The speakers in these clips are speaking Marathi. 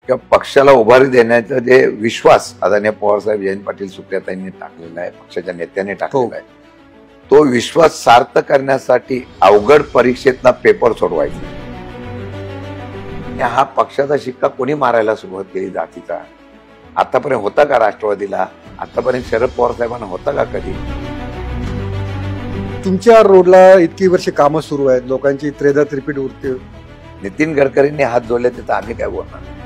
किंवा पक्षाला उभारी देण्याचा जे विश्वास आदरणीय पवारसाहेब जयंत पाटील सुप्रियाताईंनी टाकलेला आहे, पक्षाच्या नेत्यांनी टाकलेला आहे, तो विश्वास सार्थ करण्यासाठी अवघड परीक्षेतला पेपर सोडवायचा. हा पक्षाचा शिक्का कोणी मारायला सुरुवात केली जातीचा? आतापर्यंत होता का राष्ट्रवादीला? आतापर्यंत शरद पवार साहेबांना होता का कधी? तुमच्या रोडला इतकी वर्ष कामं सुरू आहेत, लोकांची त्रेधा त्रिपीट उरते. नितीन गडकरींनी हात जोडले तर आम्ही काय बोलणार?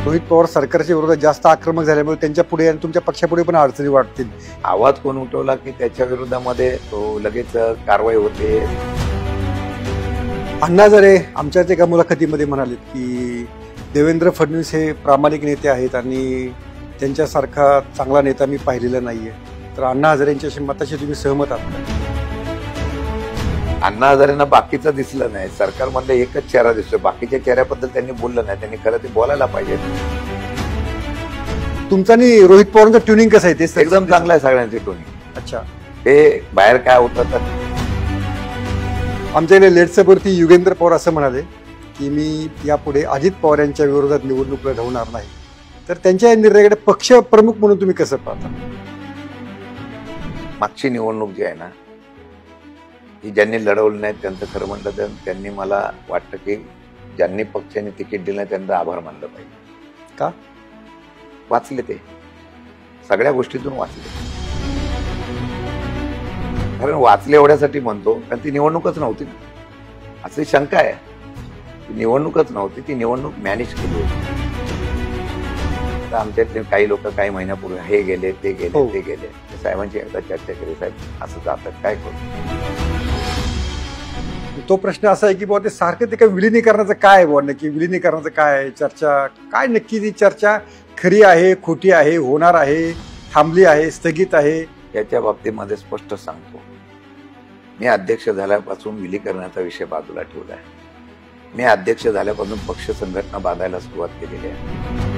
रोहित पवार सरकारच्या विरोधात जास्त आक्रमक झाल्यामुळे त्यांच्या पुढे आणि तुमच्या पक्षापुढे पण अडचणी वाटतील. आवाज कोण उठवला की त्याच्या विरोधामध्ये तो लगेच कारवाई होते. अण्णा हजारे आमच्याच एका मुलाखतीमध्ये म्हणाले की देवेंद्र फडणवीस हे प्रामाणिक नेते आहेत आणि त्यांच्यासारखा चांगला नेता मी पाहिलेला नाहीये. तर अण्णा हजारेंच्या मताशी तुम्ही सहमत आहात का? अण्णा हजारेंना बाकीचं दिसलं नाही, सरकारमधला एकच चेहरा दिसतो, बाकीच्या चेहऱ्याबद्दल त्यांनी बोललं नाही. त्यांनी खरं ते बोलायला पाहिजे. तुमचं आणि रोहित पवारांचं ट्युनिंग कसं आहे? ते एकदम चांगलं आहे सगळ्यांचे ट्युनिंग. अच्छा, ते बाहेर काय होतं तर आमच्या इथे लेट्सवरती युगेंद्र पवार असं म्हणाले की मी यापुढे अजित पवार यांच्या विरोधात निवडणूक लढवणार नाही. तर त्यांच्या या निर्णयाकडे पक्ष प्रमुख म्हणून तुम्ही कसं पाहता? मागची निवडणूक जी आहे ना, ही ज्यांनी लढवली नाही त्यांचं खरं म्हटलं तर त्यांनी मला वाटतं की ज्यांनी पक्षाने तिकीट दिलं नाही त्यांचा आभार मानलं पाहिजे. का? वाचले, ते सगळ्या गोष्टीतून वाचले. कारण वाचले एवढ्यासाठी म्हणतो कारण ती निवडणूकच नव्हती ना, अशी शंका आहे. ती निवडणूकच नव्हती, ती निवडणूक मॅनेज केली होती. आमच्यातले काही लोक काही महिन्यापूर्वी हे गेले ते गेले ते गेले, साहेबांची एकदा चर्चा केली, साहेब असं जातात काय करू? तो प्रश्न असा आहे की बाबा ते सारखं ते काय विलिनीकरणाचं काय आहे? बाबा नक्की विलिनीकरणाचं काय आहे? चर्चा काय नक्की? ती चर्चा खरी आहे, खोटी आहे, होणार आहे, थांबली आहे, स्थगित आहे? याच्या बाबतीमध्ये स्पष्ट सांगतो, मी अध्यक्ष झाल्यापासून विलीकरणाचा विषय बाजूला ठेवला आहे. मी अध्यक्ष झाल्यापासून पक्ष संघटना बांधायला सुरुवात केलेली आहे.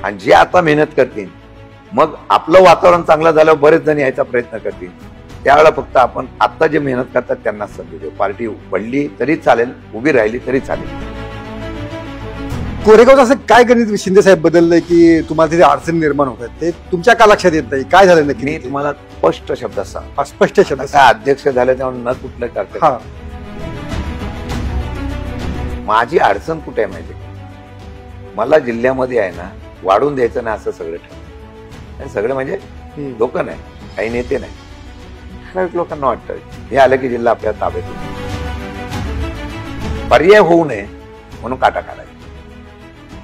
आणि जे आता मेहनत करतील, मग आपलं वातावरण चांगलं झाल्यावर बरेच जण यायचा प्रयत्न करतील. त्यावेळेला फक्त आपण आता जे मेहनत करतात त्यांना संधी देऊ. पार्टी पडली तरी चालेल, उभी राहिली तरी चालेल. कोरेगावचं असं काय गणित शिंदे साहेब बदललंय की तुम्हाला तिथे अडचणी निर्माण होत आहेत? ते तुमच्या का लक्षात येत नाही? काय झालं नक्की? मी तुम्हाला स्पष्ट शब्दात सांग. स्पष्ट शब्दात काय अध्यक्ष झाले तेव्हा न कुठलं करते. माझी अडचण कुठे आहे माहिती? मला जिल्ह्यामध्ये आहे ना वाढून द्यायचं नाही असं सगळं ठरवलं. सगळं म्हणजे लोक नाही, काही नेते नाही, ठराविक लोकांना वाटतं हे आलं की जिल्हा आपल्या ताब्यात पर्याय होऊ नये म्हणून काटा काढायचा.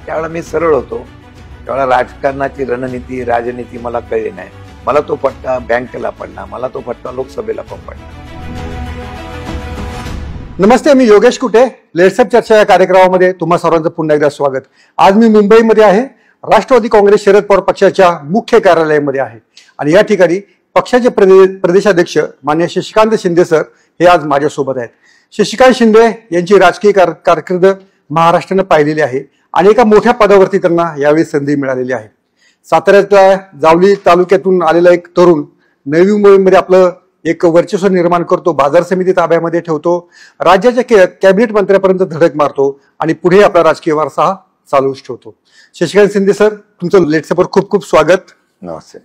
त्यावेळेला मी सरळ होतो. त्यावेळेला राजकारणाची रणनीती राजनीती मला कळली नाही. मला तो फटका बँकेला पडला, मला तो फटका लोकसभेला पण पडला. नमस्ते, मी योगेश कुटे. लेट्सअप चर्चा या कार्यक्रमामध्ये तुम्हा सर्वांचं पुन्हा एकदा स्वागत. आज मी मुंबईमध्ये आहे, राष्ट्रवादी काँग्रेस शरद पवार पक्षाच्या मुख्य कार्यालयामध्ये आहे आणि या ठिकाणी पक्षाचे प्रदेशाध्यक्ष माननीय शशिकांत शिंदे सर हे आज माझ्यासोबत आहेत. शशिकांत शिंदे यांची राजकीय कारकीर्द महाराष्ट्रानं पाहिलेली आहे आणि एका मोठ्या पदावरती त्यांना यावेळी संधी मिळालेली आहे. साताऱ्यातल्या जावली तालुक्यातून आलेला एक तरुण नवी मुंबईमध्ये आपलं एक वर्चस्व निर्माण करतो, बाजार समिती ताब्यामध्ये ठेवतो, राज्याच्या कॅबिनेट मंत्र्यापर्यंत धडक मारतो आणि पुढे आपला राजकीय वारसा हा चालूच ठेवतो. शशिकांत शिंदे सर, तुमचं लेट्सअपवर खूप खूप स्वागत. नमस्ते,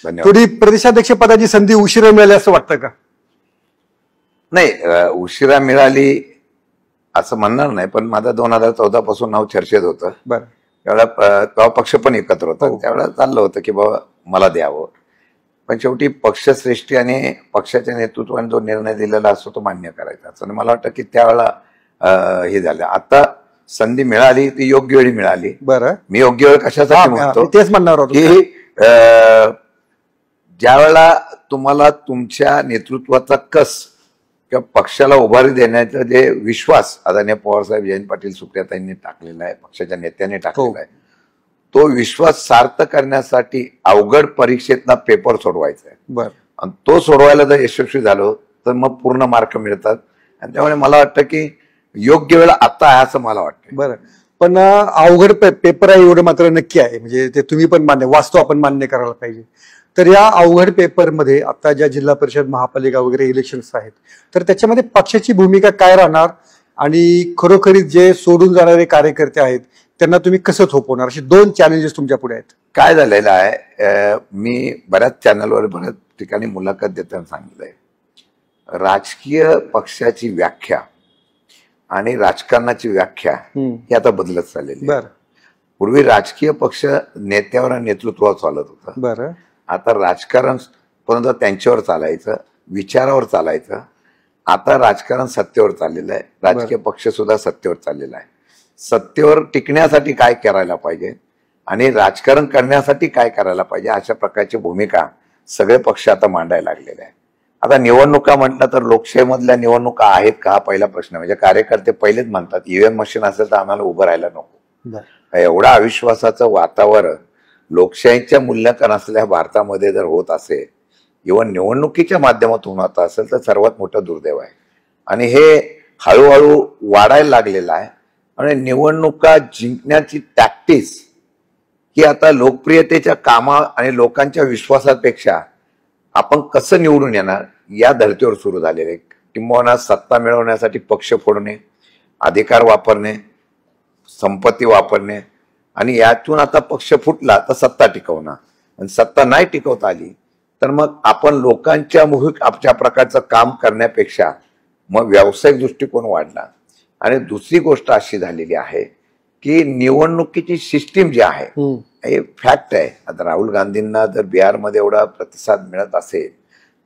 धन्यवाद. थोडी प्रदेशाध्यक्ष पदाची संधी उशिरा मिळाली असं वाटतं का? नाही, उशिरा मिळाली असं म्हणणार नाही, पण माझं 2014 पासून नाव चर्चेत होतं. बरं, त्यावेळेला तेव्हा पक्ष पण एकत्र होता. त्यावेळेला चाललं होतं की बाबा मला द्यावं, पण शेवटी पक्षश्रेष्ठी आणि पक्षाच्या नेतृत्वाने जो निर्णय दिलेला असतो तो मान्य करायचा असं. आणि मला वाटतं की त्यावेळेला हे झालं. आता संधी मिळाली ती योग्य वेळी मिळाली. बरं, मी योग्य वेळ कशासाठी म्हणतो? तेच म्हणणार होतो की ज्या वेळेला तुम्हाला तुमच्या नेतृत्वाचा कस किंवा पक्षाला उभारी देण्याचा जे विश्वास आदरणीय पवारसाहेब जयंत पाटील सुप्रियाताईंनी टाकलेला आहे, पक्षाच्या नेत्यांनी टाकलेला आहे, तो विश्वास सार्थ करण्यासाठी अवघड परीक्षेतला पेपर सोडवायचा आहे. बरं, आणि तो सोडवायला जर यशस्वी झालो तर मग पूर्ण मार्क मिळतात. आणि त्यामुळे मला वाटतं की योग्य वेळ आता आहे असं मला वाटतं. बरं, पण अवघड पेपर आहे एवढं मात्र नक्की आहे, म्हणजे ते तुम्ही पण मान्य, वास्तव आपण मान्य करायला पाहिजे. तर या अवघड पेपरमध्ये आता ज्या जिल्हा परिषद महापालिका वगैरे इलेक्शन्स आहेत तर त्याच्यामध्ये पक्षाची भूमिका काय राहणार आणि खरोखरीच जे सोडून जाणारे कार्यकर्ते आहेत त्यांना तुम्ही कसं थोपवणार, असे 2 चॅलेंजेस तुमच्या पुढे आहेत. काय झालेलं आहे, मी बऱ्याच चॅनलवर बऱ्याच ठिकाणी मुलाखत देताना सांगितलंय, राजकीय पक्षाची व्याख्या आणि राजकारणाची व्याख्या ही आता बदलत चाललेली आहे. पूर्वी राजकीय पक्ष नेत्यावर आणि नेतृत्वावर चालत होता. बरं. आता राजकारण पर्यंत त्यांच्यावर चालायचं, विचारावर चालायचं. आता राजकारण सत्तेवर चाललेलं आहे, राजकीय पक्ष सुद्धा सत्तेवर चाललेला आहे. सत्तेवर टिकण्यासाठी काय करायला पाहिजे आणि राजकारण करण्यासाठी काय करायला पाहिजे अशा प्रकारची भूमिका सगळे पक्ष आता मांडायला लागलेले आहे. आता निवडणुका म्हटलं तर लोकशाहीमधल्या निवडणुका आहेत का हा पहिला प्रश्न. म्हणजे कार्यकर्ते पहिलेच म्हणतात ईव्हीएम मशीन असेल तर आम्हाला उभं राहायला नको. एवढा अविश्वासाचं वातावरण लोकशाहीच्या मूल्यांकन असलेल्या भारतामध्ये जर होत असेल, इव्हन निवडणुकीच्या माध्यमातून होत असेल तर सर्वात मोठं दुर्दैव आहे. आणि हे हळूहळू वाढायला लागलेलं आहे. आणि निवडणुका जिंकण्याची टॅक्टिक्स ही आता लोकप्रियतेच्या कामा आणि लोकांच्या विश्वासापेक्षा आपण कसं निवडून येणार या धर्तीवर सुरू झालेले आहे. किंबहुना सत्ता मिळवण्यासाठी पक्ष फोडणे, अधिकार वापरणे, संपत्ती वापरणे आणि यातून आता पक्ष फुटला तर सत्ता टिकवणं. आणि सत्ता नाही टिकवता आली तर मग आपण लोकांच्या मुहिक आपल्या प्रकारचं काम करण्यापेक्षा मग व्यावसायिक दृष्टिकोन वाढला. आणि दुसरी गोष्ट अशी झालेली आहे की निवडणुकीची सिस्टीम जी आहे हे फॅक्ट आहे. आता राहुल गांधींना जर बिहारमध्ये एवढा प्रतिसाद मिळत असेल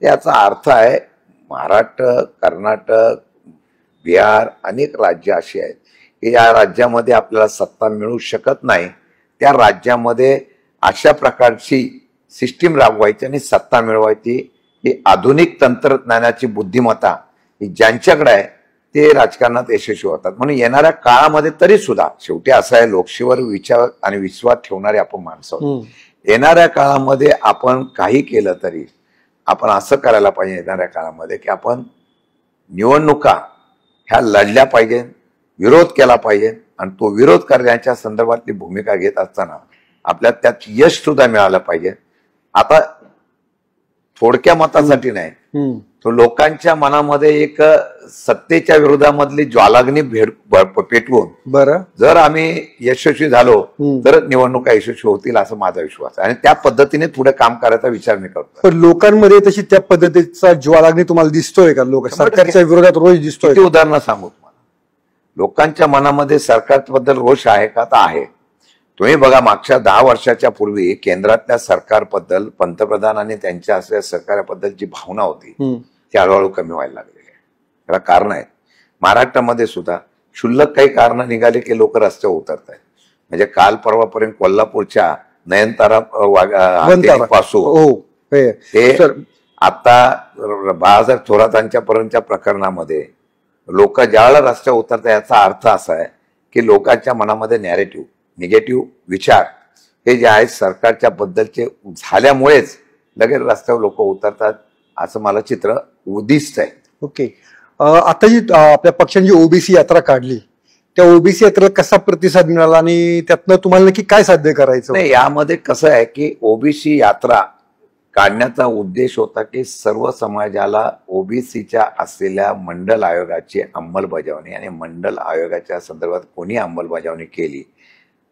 याचा अर्थ आहे महाराष्ट्र, कर्नाटक, बिहार अनेक राज्य अशी आहेत की या राज्यामध्ये आपल्याला सत्ता मिळू शकत नाही. त्या राज्यामध्ये अशा प्रकारची सिस्टीम राबवायची आणि सत्ता मिळवायची ही आधुनिक तंत्रज्ञानाची बुद्धिमत्ता ही ज्यांच्याकडे आहे ते राजकारणात यशस्वी होतात. म्हणून येणाऱ्या काळामध्ये तरी सुद्धा शेवटी असं आहे, लोकशाहीवर विचार आणि विश्वास ठेवणारे आपण माणसं आहोत. येणाऱ्या काळामध्ये आपण काही केलं तरी आपण असं करायला पाहिजे येणाऱ्या काळामध्ये की आपण निवडणुका ह्या लढल्या पाहिजे, विरोध केला पाहिजे आणि तो विरोध करण्याच्या संदर्भातली भूमिका घेत असताना आपल्याला त्यात यश सुद्धा मिळालं पाहिजे. आता थोडक्या मतासाठी नाही, तो लोकांच्या मनामध्ये एक सत्तेच्या विरोधामधली ज्वालाग्नी पेटवून बरं जर आम्ही यशस्वी झालो तर निवडणुका यशस्वी होतील असं माझा विश्वास आहे. आणि त्या पद्धतीने पुढे काम करायचा विचार मी करतो. पण लोकांमध्ये तशी त्या पद्धतीचा ज्वालाग्नी तुम्हाला दिसतोय का? लोक सरकारच्या विरोधात रोष दिसतोय? किती उदाहरणं सांगू तुम्हाला. लोकांच्या मनामध्ये सरकारबद्दल रोष आहे का? तर आहे. तुम्ही बघा, मागच्या 10 वर्षाच्या पूर्वी केंद्रातल्या सरकारबद्दल, पंतप्रधान आणि त्यांच्या असलेल्या सरकारबद्दल जी भावना होती ती हळूहळू कमी व्हायला लागलेली आहे. त्याला कारण आहेत. महाराष्ट्रामध्ये सुद्धा क्षुल्लक काही कारण निघाले की लोक रस्त्यावर उतरत आहेत. म्हणजे काल परवापर्यंत कोल्हापूरच्या नयनतारा पासून ते आता बाळासाहेब थोरातांच्या पर्यंतच्या प्रकरणामध्ये लोक ज्यावेळेला रस्त्यावर उतरतात याचा अर्थ असा आहे की लोकांच्या मनामध्ये नॅरेटिव्ह, निगेटिव्ह विचार हे जे आहेत सरकारच्या बद्दलचे झाल्यामुळेच लगेच रस्त्यावर लोक उतरतात असं मला चित्र दिसत आहे. ओके. आता जी आपल्या पक्षांची ओबीसी यात्रा काढली त्या ओबीसी यात्रेला कसा प्रतिसाद मिळाला आणि त्यातनं तुम्हाला नक्की काय साध्य करायचं? नाही, यामध्ये कसं आहे की ओबीसी यात्रा काढण्याचा उद्देश होता की सर्व समाजाला ओबीसीच्या असलेल्या मंडल आयोगाची अंमलबजावणी आणि मंडल आयोगाच्या संदर्भात कोणी अंमलबजावणी केली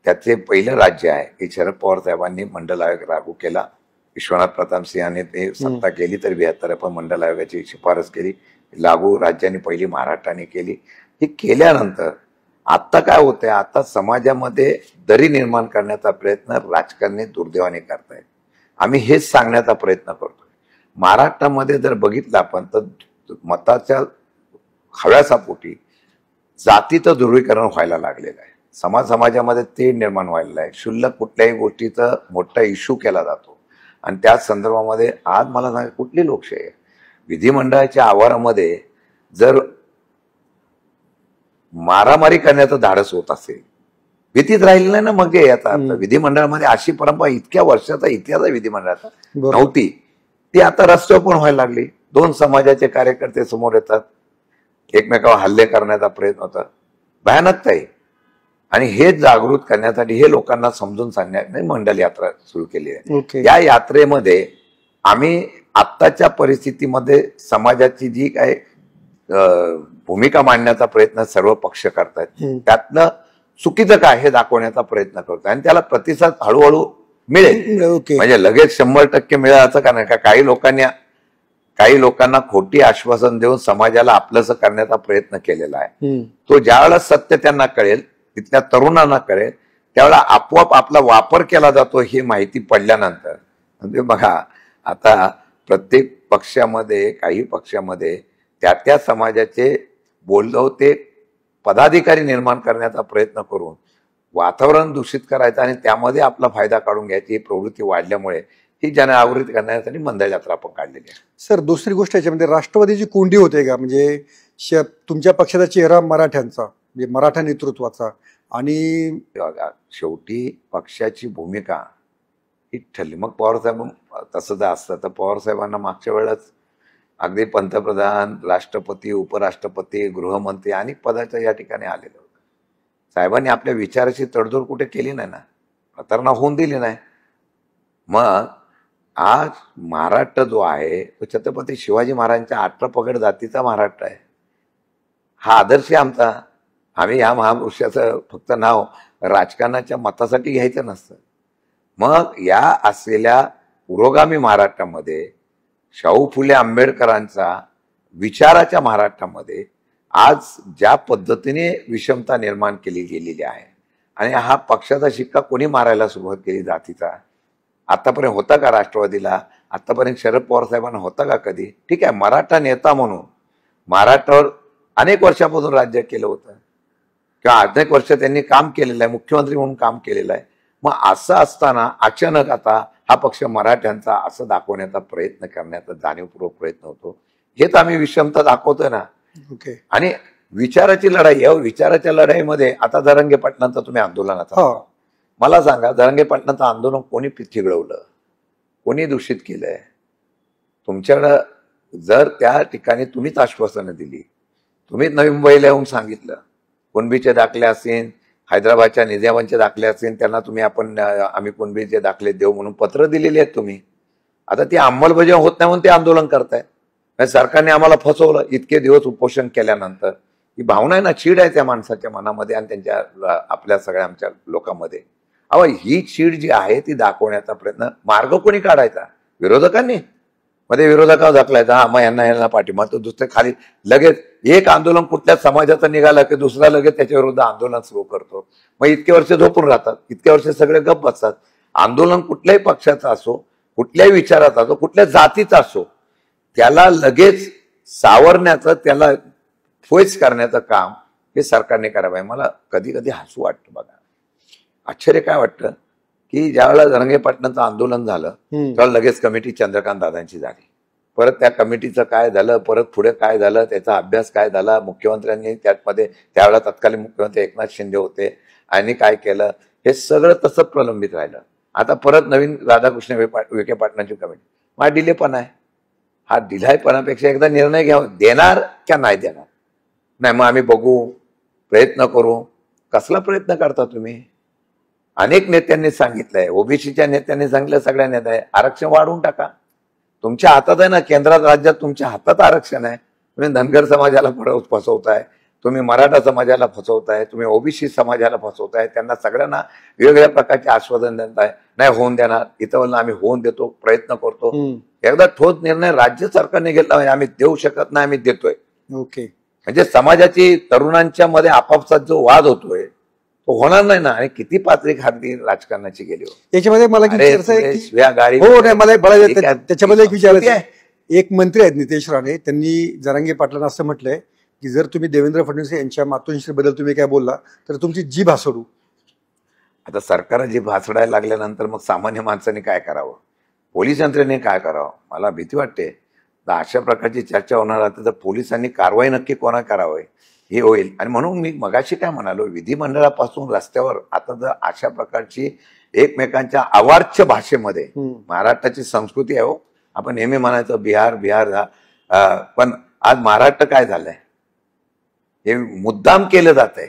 त्याचे पहिलं राज्य आहे की शरद पवार साहेबांनी मंडल आयोग लागू केला. विश्वनाथ प्रताप सिंहाने ते सत्ता केली तर 72 पण मंडल आयोगाची शिफारस केली. लागू राज्यांनी पहिली महाराष्ट्राने केली. हे केल्यानंतर आता काय होतंय, आता समाजामध्ये दरी निर्माण करण्याचा प्रयत्न राजकारणी दुर्दैवाने करतायत. आम्ही हेच सांगण्याचा प्रयत्न करतोय. महाराष्ट्रामध्ये जर बघितलं आपण तर मताच्या हव्यासापोटी जातीचं ध्रुवीकरण व्हायला लागलेलं आहे. समाजामध्ये ते निर्माण व्हायला आहे. क्षुल्लक कुठल्याही गोष्टीचा मोठा इश्यू केला जातो आणि त्या संदर्भामध्ये आज मला सांगा कुठली लोकशाही आहे? विधिमंडळाच्या आवारामध्ये जर मारामारी करण्याचं धाडस होत असेल, भीतीच राहिली नाही ना. मग आता विधिमंडळामध्ये अशी परंपरा इतक्या वर्षाचा इतिहास आहे विधिमंडळाचा नव्हती, ती आता रस्त्यावर पण व्हायला लागली. 2 समाजाचे कार्यकर्ते समोर येतात, एकमेकावर हल्ले करण्याचा प्रयत्न होता. भयानकता आहे. आणि हे जागृत करण्यासाठी हे लोकांना समजून सांगण्यासाठी मंडल यात्रा सुरू केली आहे. या यात्रेमध्ये आम्ही आत्ताच्या परिस्थितीमध्ये समाजाची जी काय भूमिका मांडण्याचा प्रयत्न सर्व पक्ष करतात. हम्म. त्यातनं चुकीचं काय हे दाखवण्याचा प्रयत्न करतो आणि त्याला प्रतिसाद हळूहळू मिळेल. ओके. म्हणजे लगेच 100% मिळेल असं का नाही. का काही लोकांना खोटी आश्वासन देऊन समाजाला आपलंसं करण्याचा प्रयत्न केलेला आहे. तो ज्यावेळेला सत्य त्यांना कळेल, तिथल्या तरुणांना कळेल, त्यावेळेला आपोआप आपला वापर केला जातो ही माहिती पडल्यानंतर. म्हणजे बघा आता प्रत्येक पक्षामध्ये काही पक्षामध्ये त्या समाजाचे बोललो ते पदाधिकारी निर्माण करण्याचा प्रयत्न करून वातावरण दूषित करायचं आणि त्यामध्ये आपला फायदा काढून घ्यायची ही प्रवृत्ती वाढल्यामुळे ही जनजागृती करण्यासाठी मंडळ यात्रा आपण काढलेली आहे. सर, दुसरी गोष्ट याच्यामध्ये राष्ट्रवादीची कोंडी होते का? म्हणजे तुमच्या पक्षाचा चेहरा मराठ्यांचा, म्हणजे मराठा नेतृत्वाचा, आणि शेवटी पक्षाची भूमिका ही ठरली. मग पवारसाहेब तसं जर असतं तर पवारसाहेबांना मागच्या वेळेस अगदी पंतप्रधान, राष्ट्रपती, उपराष्ट्रपती, गृहमंत्री अनेक पदाच्या या ठिकाणी आलेले होते. साहेबांनी आपल्या विचाराची तडजोड कुठे केली नाही ना, प्रतारणा होऊन दिली नाही. मग आज महाराष्ट्र जो आहे तो छत्रपती शिवाजी महाराजांच्या 18 पगड जातीचा महाराष्ट्र आहे. हा आदर्श आहे आमचा. आम्ही या महापुरुषाचं फक्त नाव राजकारणाच्या मतासाठी घ्यायचं नसतं. मग या असलेल्या पुरोगामी महाराष्ट्रामध्ये शाहू फुले आंबेडकरांचा विचाराच्या महाराष्ट्रामध्ये आज ज्या पद्धतीने विषमता निर्माण केली गेलेली आहे आणि हा पक्षाचा शिक्का कोणी मारायला सुरुवात केली जातीचा, आतापर्यंत होता का राष्ट्रवादीला? आतापर्यंत शरद पवार साहेबांना होता का कधी? ठीक आहे, मराठा नेता म्हणून महाराष्ट्रावर अनेक वर्षापासून राज्य केलं होतं किंवा अनेक वर्ष त्यांनी काम केलेलं आहे, मुख्यमंत्री म्हणून काम केलेलं आहे. मग असं असताना अचानक आता हा पक्ष मराठ्यांचा असं दाखवण्याचा प्रयत्न करण्याचा जाणीवपूर्वक प्रयत्न होतो. हेच आम्ही विषमता दाखवतोय ना. ओके. आणि विचाराची लढाई, या विचाराच्या लढाईमध्ये आता जरांगे पाटलांचा तुम्ही आंदोलनाचा, मला सांगा जरांगे पाटलांचं आंदोलन कोणी चिघळवलं, कोणी दूषित केलंय? तुमच्याकडं जर त्या ठिकाणी तुम्हीच आश्वासनं दिली, तुम्हीच नवी मुंबईला येऊन सांगितलं, कुणबीचे दाखले असतील, हैदराबादच्या निजामांचे दाखले असतील, त्यांना तुम्ही आम्ही कुणबीचे दाखले देऊ म्हणून पत्र दिलेली आहेत तुम्ही. आता ती अंमलबजावणी होत नाही म्हणून ते आंदोलन करतायत. सरकारने आम्हाला फसवलं. इतके दिवस उपोषण केल्यानंतर ही भावना आहे ना, चीड आहे त्या माणसाच्या मनामध्ये आणि त्यांच्या आपल्या सगळ्या आमच्या लोकांमध्ये. अहो, ही चीड जी आहे ती दाखवण्याचा प्रयत्न मार्ग कोणी काढायचा? विरोधकांनी. मध्ये विरोधकांना दाखलायचा, हा मग यांना पाठिंबा, तो दुसरे खाली लगेच एक आंदोलन कुठल्या समाजाचं निघालं की दुसरा लगेच त्याच्या विरुद्ध आंदोलन सुरू करतो. मग इतके वर्ष झोपून राहतात, इतके वर्ष सगळे गप्प बसतात. आंदोलन कुठल्याही पक्षाचं असो, कुठल्याही विचाराचा असो, कुठल्या जातीचा असो, त्याला लगेच सावरण्याचं, त्याला फोईस करण्याचं काम हे सरकारने करावं. मला कधी कधी हसू वाटतं. बघा, आश्चर्य काय वाटतं की ज्यावेळेला जरांगे पाटलांचं आंदोलन झालं तेव्हा लगेच कमिटी चंद्रकांत दादांची झाली. परत त्या कमिटीचं काय झालं, परत पुढे काय झालं, त्याचा अभ्यास काय झाला, मुख्यमंत्र्यांनी त्यामध्ये त्यावेळेला तत्कालीन मुख्यमंत्री एकनाथ शिंदे होते आणि काय केलं, हे सगळं तसंच प्रलंबित राहिलं. आता परत नवीन राधाकृष्ण विखे पाटलांची कमिटी. हा डिलेपणा आहे. हा डिलायपणापेक्षा एकदा निर्णय घ्यावा, देणार का नाही देणार. नाही मग आम्ही बघू, प्रयत्न करू. कसला प्रयत्न करता तुम्ही? अनेक नेत्यांनी सांगितलंय, ओबीसीच्या नेत्यांनी सांगितलं, सगळ्या नेत्या आरक्षण वाढवून टाका. तुमच्या हातात आहे ना, केंद्रात राज्यात तुमच्या हातात आरक्षण आहे. तुम्ही धनगर समाजाला फसवताय, तुम्ही मराठा समाजाला फसवताय, तुम्ही ओबीसी समाजाला फसवताय. त्यांना सगळ्यांना वेगवेगळ्या प्रकारचे आश्वासन देताय, नाही होऊन देणार, इथं बोलणं आम्ही होऊन देतो, प्रयत्न करतो. एकदा ठोस निर्णय राज्य सरकारने घेतला, आम्ही देऊ शकत नाही, आम्ही देतोय. ओके. म्हणजे समाजाची, तरुणांच्या मध्ये आपापसात जो वाद होतोय तो होणार नाही ना. आणि किती पातळी खाली राजकारणाची गेली. याच्यामध्ये मला त्याच्यामध्ये एक विचारायचं आहे. एक मंत्री आहेत नितेश राणे, त्यांनी जरांगे पाटलांना असं म्हटलंय की जर तुम्ही देवेंद्र फडणवीस यांच्या मातोश्रीबद्दल तुम्ही काय बोलला तर तुमची जीभ हासडू. आता सरकार जीभ हासडायला लागल्यानंतर मग सामान्य माणसाने काय करावं, पोलीस यंत्रणेने काय करावं, मला भीती वाटते. अशा प्रकारची चर्चा होणार आहे तर पोलिसांनी कारवाई नक्की कोणा करावी हे होईल. आणि म्हणून मी मगाशी काय म्हणालो, विधिमंडळापासून रस्त्यावर आता जर अशा प्रकारची एकमेकांच्या अवाच्य भाषेमध्ये, महाराष्ट्राची संस्कृती आहे हो, आपण नेहमी म्हणायचं बिहार बिहार, पण आज महाराष्ट्र काय झालंय, हे मुद्दाम केलं जात आहे.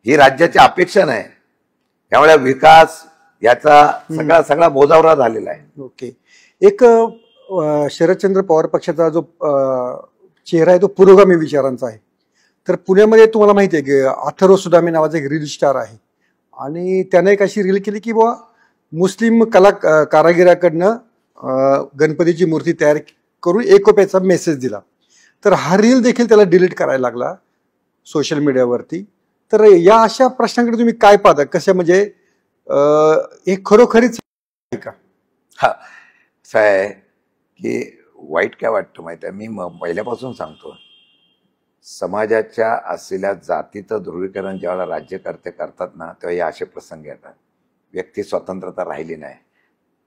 ही राज्याची अपेक्षा नाही. त्यामुळे विकास याचा सगळा बोजावरा झालेला आहे. ओके. एक शरदचंद्र पवार पक्षाचा जो चेहरा आहे तो पुरोगामी विचारांचा आहे. तर पुण्यामध्ये तुम्हाला माहिती आहे की अथर्व सुदामे नावाचा एक रील स्टार आहे आणि त्याने एक अशी रील केली की बुवा मुस्लिम कारागिराकडनं गणपतीची मूर्ती तयार करून एकोप्याचा मेसेज दिला. तर हा रील देखील त्याला डिलीट करायला लागला सोशल मीडियावरती. तर या अशा प्रश्नांकडे तुम्ही काय पाहता, कसं म्हणजे हे खरोखरीच आहे का? हा असं आहे की वाईट काय वाटतं माहिती आहे, मी पहिल्यापासून सांगतो, समाजाच्या असलेल्या जातीचं ध्रुवीकरण ज्यावेळेला राज्यकर्ते करतात ना, तेव्हा हे असे प्रसंग येतात. व्यक्ती स्वतंत्रता राहिली नाही.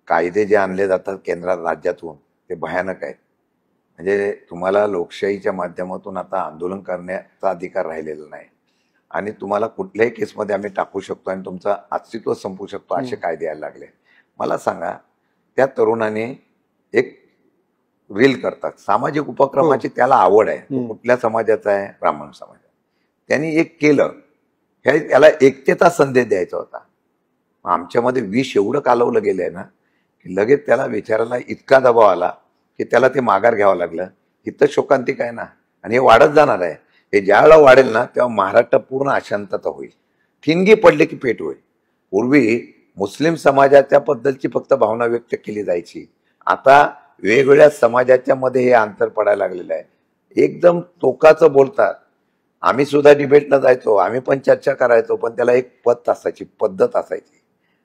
कायदे जे आणले जातात केंद्रात राज्यातून ते भयानक आहेत. म्हणजे तुम्हाला लोकशाहीच्या माध्यमातून आता आंदोलन करण्याचा अधिकार राहिलेला नाही आणि तुम्हाला कुठल्याही केसमध्ये आम्ही टाकू शकतो आणि तुमचं अस्तित्व संपू शकतो असे कायदे यायला लागले. मला सांगा, त्या तरुणाने एक रील करतात, सामाजिक उपक्रमाची त्याला आवड आहे. तो कुठल्या समाजाचा आहे? ब्राह्मण समाज. त्यांनी एक केलं, त्याला एकतेचा संदेश द्यायचा होता. आमच्यामध्ये विष एवढं कालवलं गेलंय ना की लगेच त्याला विचारायला इतका दबाव आला की त्याला ते माघार घ्यावं लागलं. इथं शोकांतिक आहे ना, आणि हे वाढत जाणार आहे. हे ज्यावेळेला वाढेल ना तेव्हा महाराष्ट्र पूर्ण अशांतता होईल, ठिणगी पडले की पेट होईल. पूर्वी मुस्लिम समाजाच्या बद्दलची फक्त भावना व्यक्त केली जायची, आता वेगवेगळ्या समाजाच्या मध्ये हे अंतर पडायला लागलेलं आहे. एकदम टोकाचं बोलतात. आम्ही सुद्धा डिबेटला जायचो, आम्ही पण चर्चा करायचो, पण त्याला एक पद्धत असायची.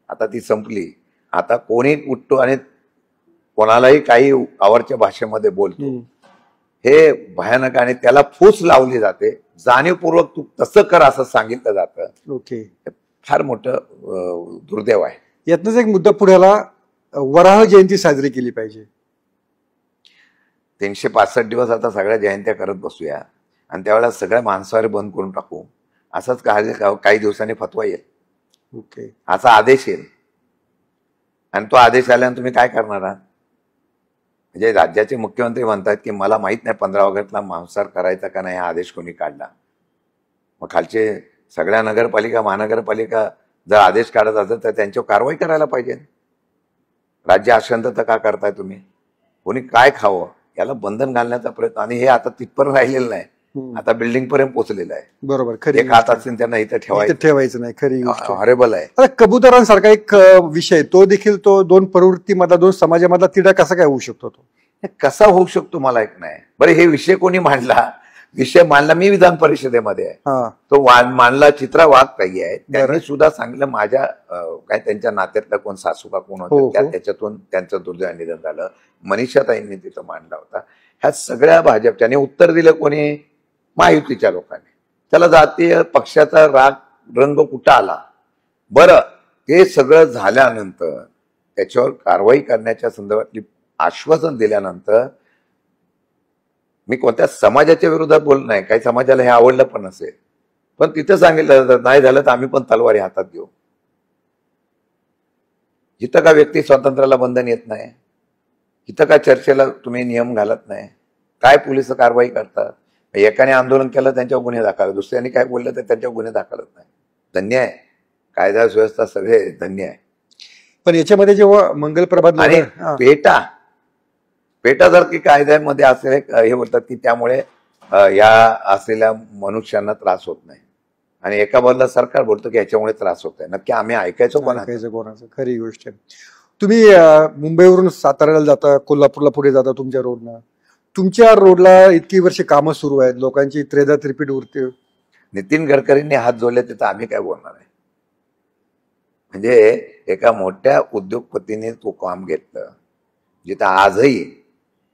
आता ती संपली. आता कोणी उठतो आणि कोणालाही काही आवडच्या भाषेमध्ये बोलतो. हे भयानक, आणि त्याला फूस लावली जाते. जाणीवपूर्वक तू तसं कर असं सांगितलं जातं. ओके, फार मोठं दुर्दैव आहे. यातनच एक मुद्दा पुढे आला, वराह जयंती साजरी केली पाहिजे. 365 दिवस आता सगळ्या जयंत्या करत बसूया आणि त्यावेळेला सगळ्या मांसाहारी बंद करून टाकू, असंच काही दिवसांनी फतवा येईल. ओके, असा आदेश येईल आणि तो आदेश आल्यानंतर तुम्ही काय करणार आहात? म्हणजे राज्याचे मुख्यमंत्री म्हणतात की मला माहित नाही 15 ऑगस्टला मांसाहार करायचा का नाही, हा आदेश कोणी काढला. मग खालचे सगळ्या नगरपालिका महानगरपालिका जर आदेश काढत असेल तर त्यांच्यावर कारवाई करायला पाहिजे. राज्य अशांतता का करताय तुम्ही? कोणी काय खावं याला बंधन घालण्याचा प्रयत्न, आणि हे आता तिथपर्यंत राहिलेलं नाही, आता बिल्डिंग पर्यंत पोहोचलेलं आहे. बरोबर, खरी एक हात असेल त्यांना इथं ठेवायचं नाही. खरी गोष्ट, हॉरेबल आहे. आता कबुतरांसारखा एक विषय, तो देखील तो दोन प्रवृत्तीमधला, दोन समाजामधला तिढा कसा काय होऊ शकतो? तो कसा होऊ शकतो मला एक नाही. बरं, हे विषय कोणी मांडला? विषय मांडला मी विधान परिषदेमध्ये आहे. तो मांडला चित्रा वाघ काही आहे, त्यांनी सुद्धा सांगितलं माझ्या काय त्यांच्या नात्यातला कोण सासू का कोण होता, त्याच्यातून त्यांचं दुर्दैव निधन झालं. मनीषाताईंनी तिथं मांडला होता. ह्या सगळ्या भाजपच्याने उत्तर दिलं कोणी? महायुतीच्या लोकांनी. त्याला जातीय पक्षाचा राग रंग कुठं आला? बरं, ते सगळं झाल्यानंतर त्याच्यावर कारवाई करण्याच्या संदर्भातली आश्वासन दिल्यानंतर मी कोणत्या समाजाच्या विरोधात बोलत नाही, काही समाजाला हे आवडलं पण नसेल, पण तिथं सांगितलं नाही झालं तर आम्ही पण तलवारी हातात घेऊ. जिथं का व्यक्ती स्वातंत्र्याला बंधन येत नाही, इथं का चर्चेला तुम्ही नियम घालत नाही, काय पोलिस कारवाई करतात? एकाने आंदोलन केलं त्यांच्यावर गुन्हे दाखल, दुसऱ्याने काय बोललं तर त्यांच्यावर गुन्हे दाखलत नाही. धन्य आहे, कायदा सुव्यवस्था सगळे धन्य आहे. पण याच्यामध्ये जेव्हा मंगलप्रभात आणि पेटासारखी कायद्यामध्ये असले हे होतात की त्यामुळे या असलेल्या मनुष्यांना त्रास होत नाही, आणि एका बाजूला सरकार बोलतो की याच्यामुळे त्रास होत आहे. नक्की आम्ही ऐकायचो कोणाचं? खरी गोष्ट आहे. तुम्ही मुंबईवरून साताऱ्याला जाता, कोल्हापूरला पुढे जाता तुमच्या रोडनं. तुमच्या रोडला इतकी वर्षे कामं सुरू आहेत, लोकांची त्रेधा त्रिपीट उरते. नितीन गडकरींनी हात जोडले तिथं आम्ही काय बोलणार आहे? म्हणजे एका मोठ्या उद्योगपतीने तो काम घेतलं, जिथं आजही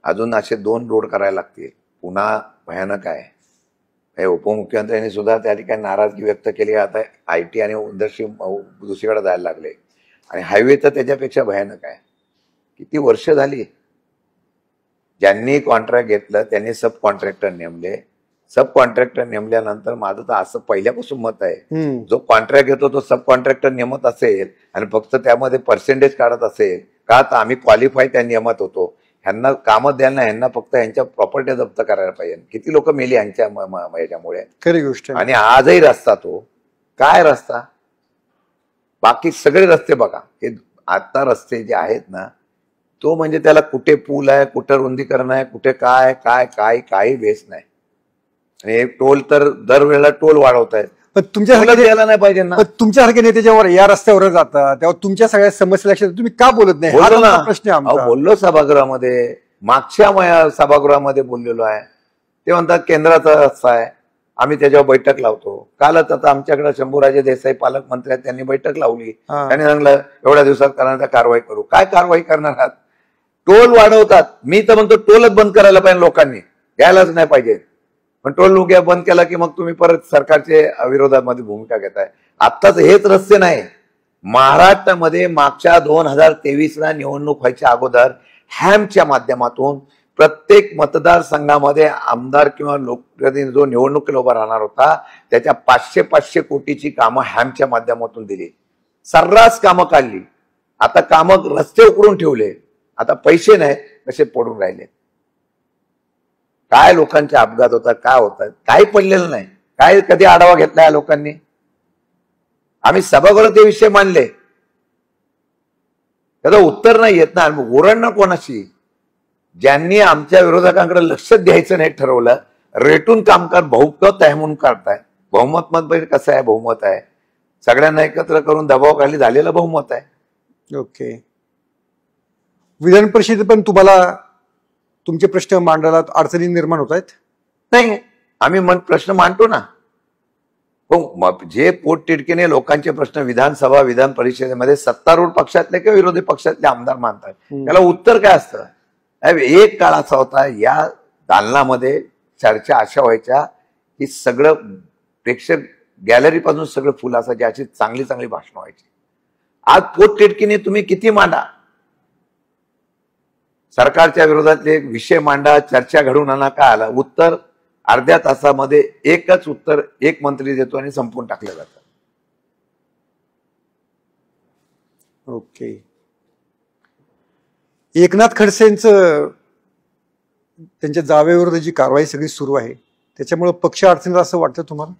अजून असे 2 रोड करायला लागतील. पुन्हा भयानक आहे. उपमुख्यमंत्र्यांनी सुद्धा त्या ठिकाणी नाराजगी व्यक्त केली. आता IT आणि इंडस्ट्री दुसरीकडे जायला लागले, आणि हायवे तर त्याच्यापेक्षा भयानक आहे. किती वर्ष झाली? ज्यांनी कॉन्ट्रॅक्ट घेतलं त्यांनी सब कॉन्ट्रॅक्टर नेमले. सब कॉन्ट्रॅक्टर नेमल्यानंतर माझं तर असं पहिल्यापासून मत आहे, जो कॉन्ट्रॅक्ट घेतो तो सब कॉन्ट्रॅक्टर नेमत असेल आणि फक्त त्यामध्ये पर्सेंटेज काढत असेल का, तर आम्ही क्वालिफाय त्या नियमात होतो. ह्यांना कामं द्यायला, ह्यांना फक्त यांच्या प्रॉपर्टी जप्त करायला पाहिजे. किती लोक मेली यांच्या याच्यामुळे. खरी गोष्ट. आणि आजही रस्ता तो काय रस्ता, बाकी सगळे रस्ते बघा, हे आता रस्ते जे आहेत ना तो म्हणजे त्याला कुठे पूल आहे, कुठे रुंदीकरण आहे, कुठे काय काय काय काही बेस नाही. आणि टोल तर दरवेळेला टोल वाढवतायत. पण तुमच्यासारखे द्यायला नाही पाहिजे ना. तुमच्यासारखे नेते जेव्हा या रस्त्यावर जातात तेव्हा तुमच्या सगळ्या समस्या लक्षात तुम्ही का बोलत नाही? हा तुमचा प्रश्न आहे आमचा. बोललो सभागृहामध्ये, मागच्या सभागृहामध्ये बोललेलो आहे. ते म्हणतात केंद्राचा रस्ता आहे, आम्ही त्याच्यावर बैठक लावतो. कालच आता आमच्याकडे शंभूराजे देसाई पालकमंत्री आहेत, त्यांनी बैठक लावली. त्यांनी सांगितलं एवढ्या दिवसात करण्याचा कारवाई करू. काय कारवाई करणार आहात? टोल वाढवतात. मी तर म्हणतो टोलच बंद करायला पाहिजे, लोकांनी घ्यायलाच नाही पाहिजे. पण टोल लुक्या बंद केला की मग तुम्ही परत सरकारच्या विरोधामध्ये भूमिका घेताय. आत्ताच हेच रस्ते नाही, महाराष्ट्रामध्ये मागच्या 2023ला निवडणूक व्हायच्या अगोदर हॅमच्या माध्यमातून प्रत्येक मतदारसंघामध्ये आमदार किंवा लोकप्रतिनिधी जो निवडणुकीला उभा राहणार होता त्याच्या 500 कोटीची कामं हॅमच्या माध्यमातून दिली. सर्रास कामं काढली. आता कामं रस्ते उकरून ठेवले. आता पैसे नाही, कसे पडून राहिले. काय लोकांचे अपघात होतात, काय होतात, काही पडलेलं नाही. काय कधी आढावा घेतला या लोकांनी? आम्ही सभागृहात ते विषय मांडले, त्याचं उत्तर नाही येत ना. ओरडणं कोणाशी? ज्यांनी आमच्या विरोधकांकडे लक्ष द्यायचं नाही ठरवलं, रेटून कामकाज बहुमत आहे म्हणून काढताय. बहुमत मत कसं आहे? बहुमत आहे सगळ्यांना एकत्र करून दबावाखाली झालेलं बहुमत आहे. ओके. विधान परिषदेत पण तुम्हाला तुमचे प्रश्न मांडायला अडचणी निर्माण होत आहेत? नाही, आम्ही प्रश्न मांडतो ना. जे पोटतिडकीने लोकांचे प्रश्न विधानसभा विधान परिषदेमध्ये सत्तारूढ पक्षातले किंवा विरोधी पक्षातले आमदार मानतात, त्याला उत्तर काय असतं? एक काळ असा होता, या दालनामध्ये चर्चा अशा व्हायच्या की सगळं प्रेक्षक गॅलरीपासून सगळं फुल असायचे, अशी चांगली चांगली भाषणं व्हायची. आज पोटतिडकीने तुम्ही किती मांडा, सरकारच्या विरोधातले विषय मांडा, चर्चा घडवून आणा, काय आला उत्तर? अर्ध्या तासामध्ये एकच उत्तर एक मंत्री देतो आणि संपवून टाकलं जातं. ओके. एकनाथ खडसेंचं त्यांच्या जावेविरुद्ध जी कारवाई सगळी सुरू आहे त्याच्यामुळे पक्ष अडचणीत असं वाटतं तुम्हाला?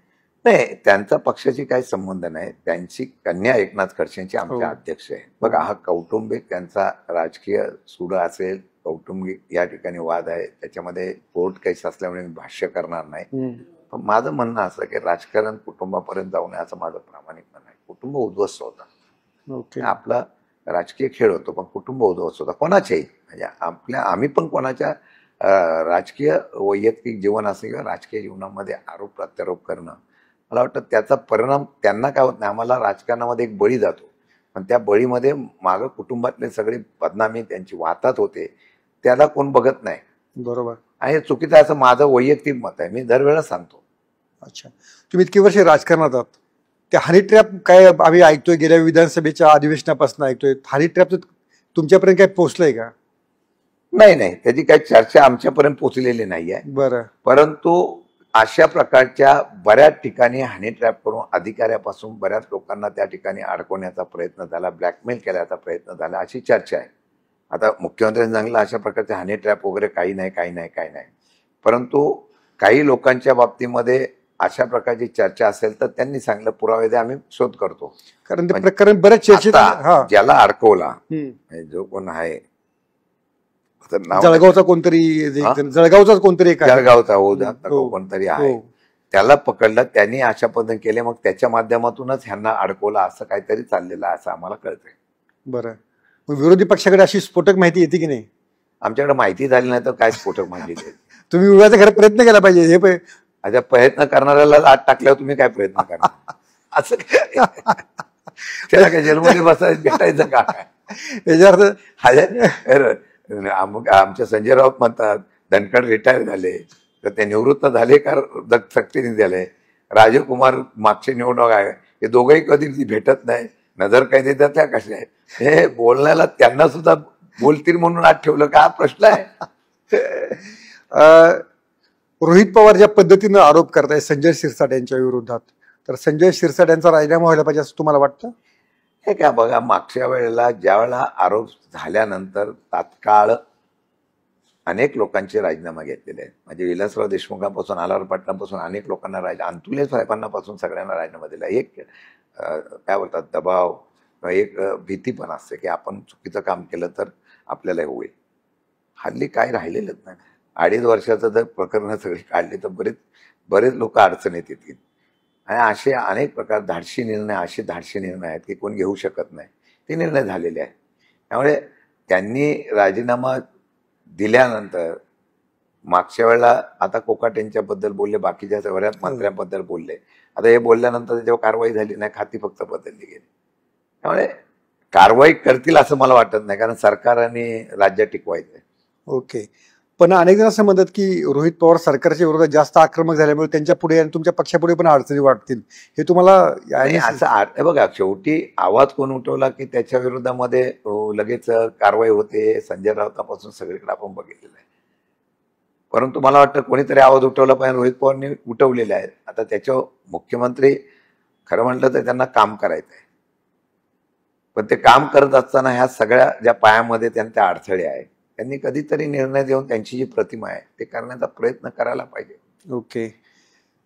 नाही, त्यांचा पक्षाशी काही संबंध नाही. त्यांची कन्या एकनाथ खडसेंची आमच्या अध्यक्ष आहे. बघा, हा कौटुंबिक त्यांचा राजकीय सुड असेल, कौटुंबिक या ठिकाणी वाद आहे, त्याच्यामध्ये कोर्ट केस असल्यामुळे मी भाष्य करणार नाही. पण माझं म्हणणं असं की राजकारण कुटुंबापर्यंत जाऊ नये असं माझं प्रामाणिक म्हणणं आहे. कुटुंब उद्ध्वस्त होता, आपला राजकीय खेळ होतो, पण कुटुंब उद्ध्वस्त होता कोणाच्याही. म्हणजे आम्ही पण कोणाच्या राजकीय वैयक्तिक जीवन असेल किंवा राजकीय जीवनामध्ये आरोप प्रत्यारोप करणं, मला वाटतं त्याचा परिणाम त्यांना काय होत नाही. आम्हाला राजकारणामध्ये एक बळी जातो, पण त्या बळीमध्ये मागं कुटुंबातले सगळे बदनामी त्यांची वाहतात होते, त्याला कोण बघत नाही. बरोबर. आणि चुकीचं असं माझं वैयक्तिक मत आहे, मी दरवेळेला सांगतो. अच्छा, तुम्ही इतकी वर्ष राजकारणात आहात, त्या हनी ट्रॅप काय आम्ही ऐकतोय, गेल्या विधानसभेच्या अधिवेशनापासून ऐकतोय, हनी ट्रॅप तुमच्यापर्यंत काय पोहोचलंय का? नाही, त्याची काही चर्चा आमच्यापर्यंत पोहोचलेली नाहीये. बरं. परंतु अशा प्रकारच्या बऱ्याच ठिकाणी हनी ट्रॅप करून अधिकाऱ्यापासून बऱ्याच लोकांना त्या ठिकाणी अडकवण्याचा प्रयत्न झाला, ब्लॅकमेल केल्याचा प्रयत्न झाला, अशी चर्चा आहे. आता मुख्यमंत्र्यांनी सांगितलं अशा प्रकारचे हनी ट्रॅप वगैरे काही नाही. परंतु काही लोकांच्या बाबतीमध्ये अशा प्रकारची चर्चा असेल तर त्यांनी सांगितलं पुरावे द्या, आम्ही शोध करतो. कारण ते प्रकरण बरेच चर्चेत. ज्याला अडकवला जो कोण आहे, जळगावचा कोणतरी, जळगावचाच कोणतरी, जळगावचा कोणतरी आहे, त्याला पकडलं, त्यांनी अशा पद्धतीने केले, मग त्याच्या माध्यमातूनच ह्यांना अडकवलं, असं काहीतरी चाललेलं आहे असं आम्हाला कळतंय. बरं. मग विरोधी पक्षाकडे अशी स्फोटक माहिती येते की नाही? आमच्याकडे माहिती झाली नाही तर काय स्फोटक माहिती देते? तुम्ही विरोधाचा खरं प्रयत्न केला पाहिजे. हे अच्छा, प्रयत्न करणाऱ्याला आत टाकल्यावर तुम्ही काय प्रयत्न करणार? असं काय त्याला काय जेलमध्ये बसायचं भेटायचं का? याच्यावर आमच्या संजय राऊत म्हणतात धनखड रिटायर झाले तर ते निवृत्त झाले का सक्तीने झाले. राजीव कुमार मागचे निवडणूक आहे, हे दोघंही कधी भेटत नाही, नजर काय देतात त्या कशा आहे, हे बोलण्याला त्यांना सुद्धा बोलतील म्हणून आज ठेवलं का? हा प्रश्न आहे. रोहित पवार ज्या पद्धतीनं आरोप करताय संजय शिरसाट यांच्या विरोधात, तर संजय शिरसाट यांचा राजीनामा व्हायला पाहिजे असं तुम्हाला वाटतं? हे काय बघा, मागच्या वेळेला ज्या वेळेला आरोप झाल्यानंतर तात्काळ अनेक लोकांचे राजीनामा घेतलेले आहेत. म्हणजे विलासराव देशमुखांपासून आलार पाटलांपासून अनेक लोकांना अंतुले साहेबांनापासून सगळ्यांना राजीनामा दिला. एक काय बोलतात दबाव, एक भीती पण असते की आपण चुकीचं काम केलं तर आपल्याला होईल. हल्ली काय राहिलेलंच नाही. 2.5 वर्षाचं जर प्रकरणं सगळी काढली तर बरेच लोक अडचणीत येतील. आणि असे अनेक प्रकार धाडसी निर्णय आहेत की कोण घेऊ शकत नाही, ते निर्णय झालेले आहेत. त्यामुळे त्यांनी राजीनामा दिल्यानंतर मागच्या वेळेला आता कोकाटेंच्याबद्दल बोलले, बाकीच्या बऱ्याच मंत्र्यांबद्दल बोलले. आता हे बोलल्यानंतर जेव्हा कारवाई झाली नाही, खाती फक्त बदलली गेली. त्यामुळे कारवाई करतील असं मला वाटत नाही, कारण सरकारने राज्य टिकवायचंय. ओके. पण अनेक जण असं म्हणतात की रोहित पवार सरकारच्या विरोधात जास्त आक्रमक झाल्यामुळे त्यांच्या पुढे आणि तुमच्या पक्षापुढे पण अडचणी वाटतील. हे तुम्हाला असं बघा, शेवटी आवाज कोण उठवला की त्याच्या विरोधामध्ये लगेच कारवाई होते. संजय राऊतापासून सगळीकडे आपण बघितलेलं आहे. परंतु मला वाटतं कोणीतरी आवाज उठवला पाहिजे. रोहित पवारने उठवलेले आहेत. आता त्याच्या मुख्यमंत्री खरं म्हटलं तर त्यांना काम करायचं आहे, पण ते काम करत असताना ह्या सगळ्या ज्या पायामध्ये त्यांच्या अडथळे आहे, त्यांनी कधीतरी निर्णय देऊन त्यांची जी प्रतिमा आहे ते करण्याचा प्रयत्न करायला पाहिजे. ओके.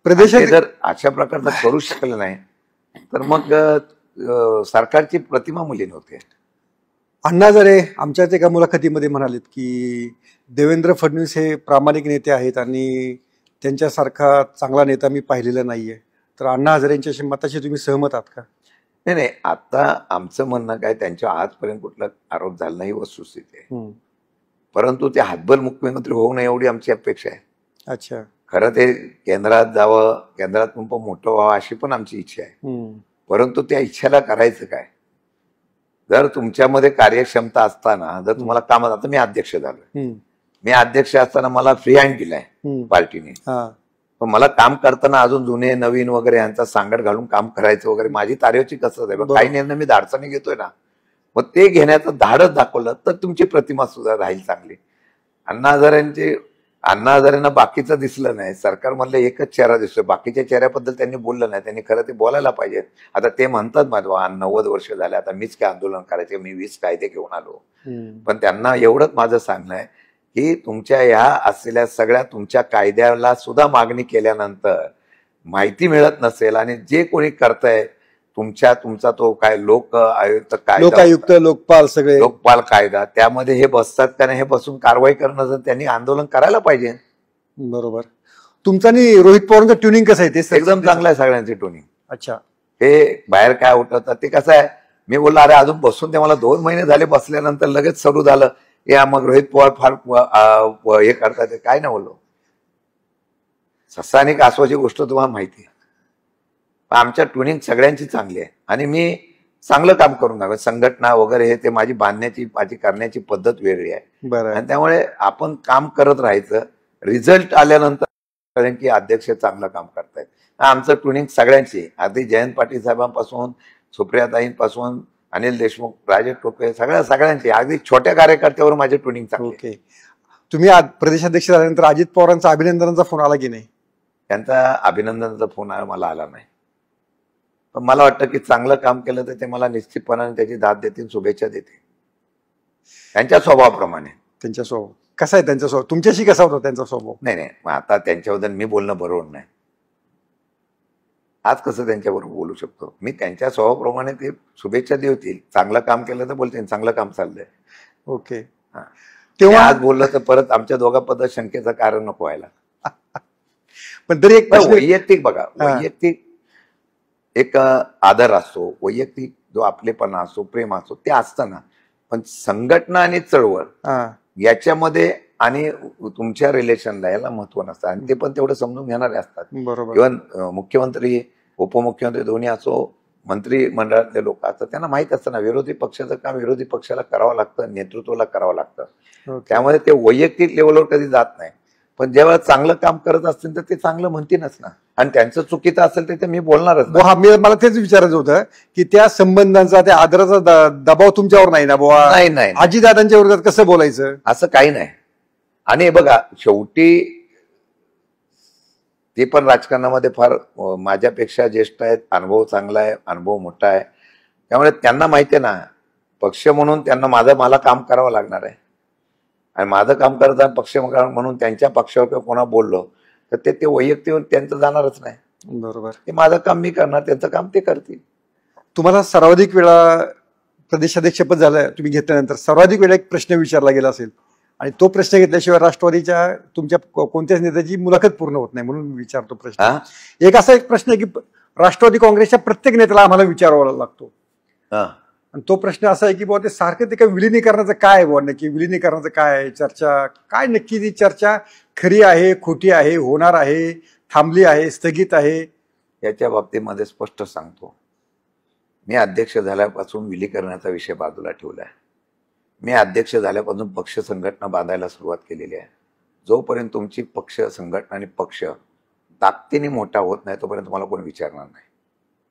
प्रदेशात जर अशा प्रकारचं करू शकलं नाही तर मग सरकारची प्रतिमा मलिन होते. अण्णा हजारे आमच्याच एका मुलाखतीमध्ये म्हणालेत की देवेंद्र फडणवीस हे प्रामाणिक नेते आहेत आणि त्यांच्यासारखा चांगला नेता मी पाहिलेला नाहीये. तर अण्णा हजारेंच्या मताशी तुम्ही सहमत आहात का? नाही, आता आमचं म्हणणं काय, त्यांच्या आजपर्यंत कुठला आरोप झाला नाही, वस्तुस्थिती आहे. परंतु ते हातबल मुख्यमंत्री होऊ नये एवढी आमची अपेक्षा आहे. अच्छा. खरं ते केंद्रात जावं, केंद्रात पण मोठं व्हावं अशी पण आमची इच्छा आहे. परंतु त्या इच्छेला करायचं काय? जर तुमच्यामध्ये कार्यक्षमता असताना जर तुम्हाला कामात, आता मी अध्यक्ष झालोय, मी अध्यक्ष असताना मला फ्री हँड दिलाय पार्टीने, पण मला काम करताना अजून जुने नवीन वगैरे यांचा सांगड घालून काम करायचं वगैरे माझी तारेवरची कसरत आहे. काही निर्णय मी धाडसाने घेतोय ना, मग ते घेण्याचं धाडच दाखवलं तर तुमची प्रतिमा सुद्धा राहील चांगली. अण्णा हजारेंना बाकीचं दिसलं नाही. सरकार म्हणलं एकच चेहरा दिसतोय, बाकीच्या चेहऱ्याबद्दल त्यांनी बोललं नाही. त्यांनी खरं ते बोलायला पाहिजे. आता ते म्हणतात माझं 90 वर्ष झाले, आता मीच काय आंदोलन करायचे, मी 20 कायदे घेऊन आलो. पण त्यांना एवढंच माझं सांगणं आहे की तुमच्या ह्या असलेल्या सगळ्या तुमच्या कायद्याला सुद्धा मागणी केल्यानंतर माहिती मिळत नसेल आणि जे कोणी करताय तुमचा तो काय लोकायुक्त लोकपाल कायदा, त्यामध्ये हे बसतात का नाही, हे बसून कारवाई करणं, त्यांनी आंदोलन करायला पाहिजे. बरोबर. तुमचं आणि रोहित पवारांचं ट्युनिंग कसं आहे? ते एकदम चांगलं आहे सगळ्यांची ट्युनिंग. अच्छा. हे बाहेर काय उठवतात ते कसं आहे, मी बोललो अरे अजून बसून ते मला 2 महिने झाले बसल्यानंतर लगेच सुरू झालं या मग रोहित पवार फार हे करतात, काय नाही बोललो. ससा आणि कासवाची गोष्ट तुम्हाला माहिती आहे. आमच्या ट्युनिंग सगळ्यांची चांगली आहे आणि मी चांगलं काम करून दाखव. संघटना वगैरे हे ते माझी करण्याची पद्धत वेगळी आहे. आणि त्यामुळे आपण काम करत राहायचं. रिझल्ट आल्यानंतर कारण की अध्यक्ष चांगलं काम करतायत. आमचं ट्युनिंग सगळ्यांची, अगदी जयंत पाटील साहेबांपासून, सुप्रियाताईंपासून, अनिल देशमुख, राजेश टोपे, सगळ्यांची, अगदी छोट्या कार्यकर्त्यावर माझे ट्युनिंग चांगले. ओके. तुम्ही प्रदेशाध्यक्ष झाल्यानंतर अजित पवारांचा अभिनंदनाचा फोन आला की नाही? त्यांचा अभिनंदनाचा फोन मला आला नाही, पण मला वाटतं की चांगलं काम केलं तर ते मला निश्चितपणाने त्याची दाद देतील, शुभेच्छा देतील, त्यांच्या स्वभावाप्रमाणे. त्यांच्या स्वभाव कसा आहे? त्यांचा स्वभाव तुमच्याशी कसा होता त्यांचा स्वभाव? नाही, आता त्यांच्याबद्दल मी बोलणं बरोबर नाही. आज कसं त्यांच्याबरोबर बोलू शकतो मी? त्यांच्या स्वभावाप्रमाणे ते शुभेच्छा देतील. चांगलं काम केलं तर बोलतील चांगलं काम चाललंय. ओके. तेव्हा आज बोललं तर परत आमच्या दोघांबद्दल शंकेचं कारण नको व्हायला. पण तरी एक वैयक्तिक बघा, वैयक्तिक एक आदर असतो, वैयक्तिक जो आपलेपणा असतो, प्रेम असतो, ते असतं ना. पण संघटना आणि चळवळ याच्यामध्ये आणि तुमच्या रिलेशनला याला महत्व नसतं आणि ते पण तेवढं समजून घेणारे असतात. बरोबर. इव्हन मुख्यमंत्री, उपमुख्यमंत्री दोन्ही असो, मंत्रिमंडळातले लोक असतात, त्यांना माहित असतं ना विरोधी पक्षाचं काम विरोधी पक्षाला करावं लागतं, नेतृत्वाला करावं लागतं. त्यामुळे ते वैयक्तिक लेवलवर कधी जात नाही. पण जेव्हा चांगलं काम करत असतील तर ते चांगलं म्हणतीलच ना, आणि त्यांचं चुकीचं असेल तर ते मी बोलणारच. मला तेच विचारायचं होतं की त्या संबंधांचा, त्या आदराचा दबाव तुमच्यावर नाही ना बुवा? नाही. आजीदादांच्या विरोधात कसं बोलायचं असं काही नाही. आणि बघा शेवटी ते पण राजकारणामध्ये फार माझ्यापेक्षा ज्येष्ठ आहेत, अनुभव चांगला आहे, अनुभव मोठा आहे. त्यामुळे त्यांना माहिती आहे ना, पक्ष म्हणून त्यांना मला काम करावं लागणार आहे आणि माझं काम करताना पक्ष म्हणून त्यांच्या पक्षावर किंवा कोणा बोललो तर ते वैयक्तिक त्यांचं जाणारच नाही. बरोबर. ते माझं काम मी करणार, त्यांचं काम ते करतील. तुम्हाला सर्वाधिक वेळा प्रदेशाध्यक्षपद झालं तुम्ही घेतल्यानंतर सर्वाधिक वेळा एक प्रश्न विचारला गेला असेल आणि तो प्रश्न घेतल्याशिवाय राष्ट्रवादीच्या तुमच्या कोणत्याच नेत्याची मुलाखत पूर्ण होत नाही, म्हणून विचारतो प्रश्न. एक असा एक प्रश्न आहे की राष्ट्रवादी काँग्रेसच्या प्रत्येक नेत्याला आम्हाला विचारावा लागतो, आणि तो प्रश्न असा आहे की बाबा ते सारखं ते काय विलिनीकरणाचं काय बुवा, नक्की विलिनीकरणाचं काय आहे चर्चा, काय नक्की ती चर्चा खरी आहे, खोटी आहे, होणार आहे, थांबली आहे, स्थगित आहे? याच्या बाबतीमध्ये स्पष्ट सांगतो, मी अध्यक्ष झाल्यापासून विलीकरणाचा विषय बाजूला ठेवलाय. मी अध्यक्ष झाल्यापासून पक्ष संघटना बांधायला सुरुवात केलेली आहे. जोपर्यंत तुमची पक्ष संघटना आणि पक्ष ताकदीने मोठा होत नाही तोपर्यंत तुम्हाला कोणी विचारणार नाही,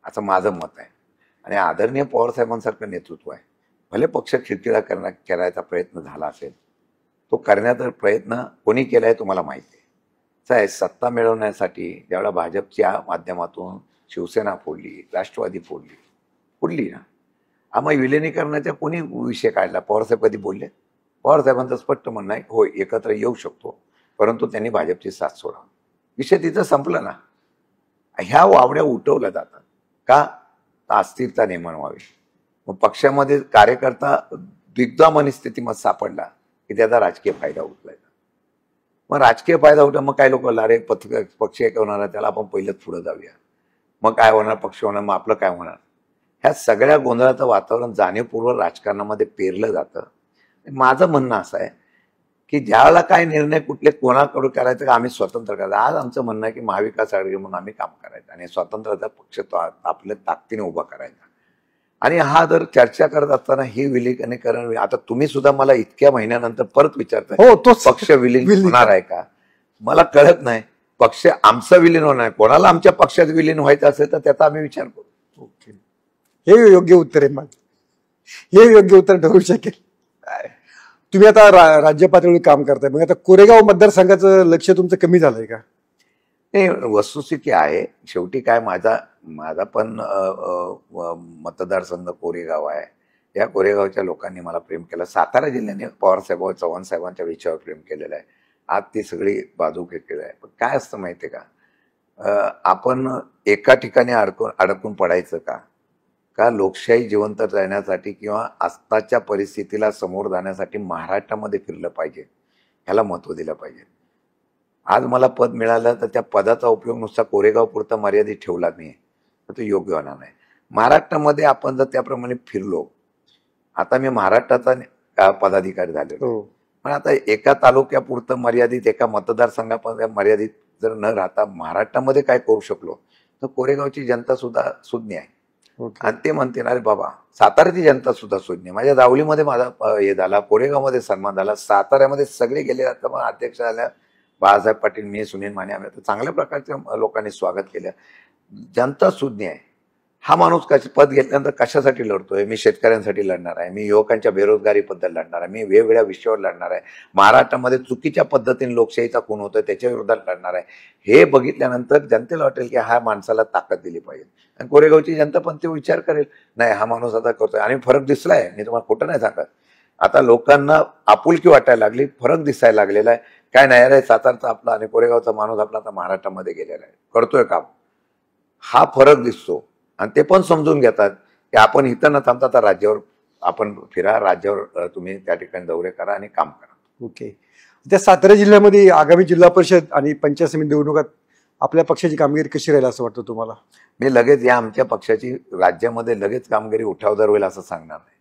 असं माझं मत आहे. आणि आदरणीय पवारसाहेबांसारखं नेतृत्व आहे. भले पक्ष खिळखिळा करायचा प्रयत्न झाला असेल, तो करण्याचा प्रयत्न कोणी केलाय तुम्हाला माहिती आहे. सत्ता मिळवण्यासाठी ज्यावेळेला भाजपच्या माध्यमातून शिवसेना फोडली, राष्ट्रवादी फोडली ना, आम्ही विलिनीकरणाचा कोणी विषय काढला? पवारसाहेब कधी बोलले? पवारसाहेबांचं स्पष्ट म्हणणं आहे, होय एकत्र येऊ शकतो, परंतु त्यांनी भाजपची साथ सोडा. विषय तिथं संपला ना. ह्या वावड्या उठवल्या जातात का? अस्थिरता निर्माण व्हावी. मग पक्षामध्ये कार्यकर्ता दिग्धा मनस्थितीमध्ये सापडला की त्याचा राजकीय फायदा उठलायचा. मग राजकीय फायदा उठला, मग काय लोक लारे पक्ष एक होणार, त्याला आपण पहिलेच पुढे जाऊया, मग काय होणार, पक्ष होणार, मग आपलं काय होणार? ह्या सगळ्या गोंधळाचं वातावरण जाणीवपूर्वक राजकारणामध्ये पेरलं जातं. माझं म्हणणं असं आहे की ज्यावेळेला काय निर्णय कुठले कोणाकडून करायचं का आम्ही स्वतंत्र करायचं. आज आमचं म्हणणं आहे की महाविकास आघाडी म्हणून आम्ही काम करायचं आणि स्वतंत्रचा पक्ष तो आपल्या ताकदीने उभा करायचा. आणि हा जर चर्चा करत असताना ही विलीनीकरण, आता तुम्ही सुद्धा मला इतक्या महिन्यानंतर परत विचारता, हो तो पक्ष विलीन होणार आहे का? मला कळत नाही. पक्ष आमचं विलीन होणार आहे, कोणाला आमच्या पक्षात विलीन व्हायचं असेल तर त्याचा आम्ही विचार करू. ओके, हे योग्य उत्तर आहे. मग हे योग्य उत्तर ठरू शकेल. तुम्ही आता राज्य पातळीवर काम करताय, मग आता कोरेगाव मतदारसंघाचं लक्ष तुमचं कमी झालंय का? नाही, वस्तुस्थिती आहे. शेवटी काय, माझा पण मतदारसंघ कोरेगाव आहे. या कोरेगावच्या लोकांनी मला प्रेम केलं. सातारा जिल्ह्याने पवारसाहेब चव्हाण साहेबांच्या विषयावर प्रेम केलेलं आहे. आज ती सगळी बाजू घेतलेली आहे. पण काय असतं माहितीये का, आपण एका ठिकाणी अडकून पडायचं का? लोकशाही जिवंत राहण्यासाठी किंवा आत्ताच्या परिस्थितीला समोर जाण्यासाठी महाराष्ट्रामध्ये फिरलं पाहिजे, ह्याला महत्त्व दिलं पाहिजे. आज मला पद मिळालं तर त्या पदाचा उपयोग नुसता कोरेगाव पुरता मर्यादित ठेवला नाही तर तो योग्य होणार नाही. महाराष्ट्रामध्ये आपण जर त्याप्रमाणे फिरलो, आता मी महाराष्ट्राचा पदाधिकारी झालो, पण आता एका तालुक्यापुरतं मर्यादित, एका मतदारसंघापर्यंत मर्यादित जर न राहता महाराष्ट्रामध्ये काय करू शकलो तर कोरेगावची जनता सुद्धा सुज्ञ आहे. आणि ते म्हणते अरे बाबा, साताऱ्याची जनता सुद्धा सुज्ञ. माझ्या दावलीमध्ये माझा हे झाला, कोरेगावमध्ये सन्मान झाला, साताऱ्यामध्ये सगळे गेले. आता मग अध्यक्ष झाल्या बाळासाहेब पाटील, मी, सुनील माने, आम्ही चांगल्या प्रकारच्या लोकांनी स्वागत केलं. जनता सुज्ञ आहे. हा माणूस पद घेतल्यानंतर कशासाठी लढतोय? मी शेतकऱ्यांसाठी लढणार आहे, मी युवकांच्या बेरोजगारीबद्दल लढणार आहे, मी वेगवेगळ्या विषयावर लढणार आहे, महाराष्ट्रामध्ये चुकीच्या पद्धतीने लोकशाहीचा खून होतोय त्याच्या विरोधात लढणार आहे. हे बघितल्यानंतर जनतेला वाटेल की हा माणसाला ताकद दिली पाहिजे. आणि कोरेगावची जनता पण ते विचार करेल, नाही हा माणूस आता करतोय. आणि फरक दिसलाय, मी तुम्हाला खोटं नाही सांगत. आता लोकांना आपुलकी वाटायला लागली, फरक दिसायला लागलेला आहे. काय नाही अरे, सातारचा आपला आणि कोरेगावचा माणूस आपला आता महाराष्ट्रामध्ये गेलेला आहे, करतोय काम. हा फरक दिसतो आणि ते पण समजून घेतात की आपण इथं न थांबता आता राज्यावर आपण फिरा, राज्यावर तुम्ही त्या ठिकाणी दौरे करा आणि काम करा. ओके. त्या सातारा जिल्ह्यामध्ये आगामी जिल्हा परिषद आणि पंचायत समिती निवडणुकात आपल्या पक्षाची कामगिरी कशी राहील असं वाटतं तुम्हाला? मी लगेच या आमच्या पक्षाची राज्यामध्ये लगेच कामगिरी उठावदार होईल असं सांगणार नाही.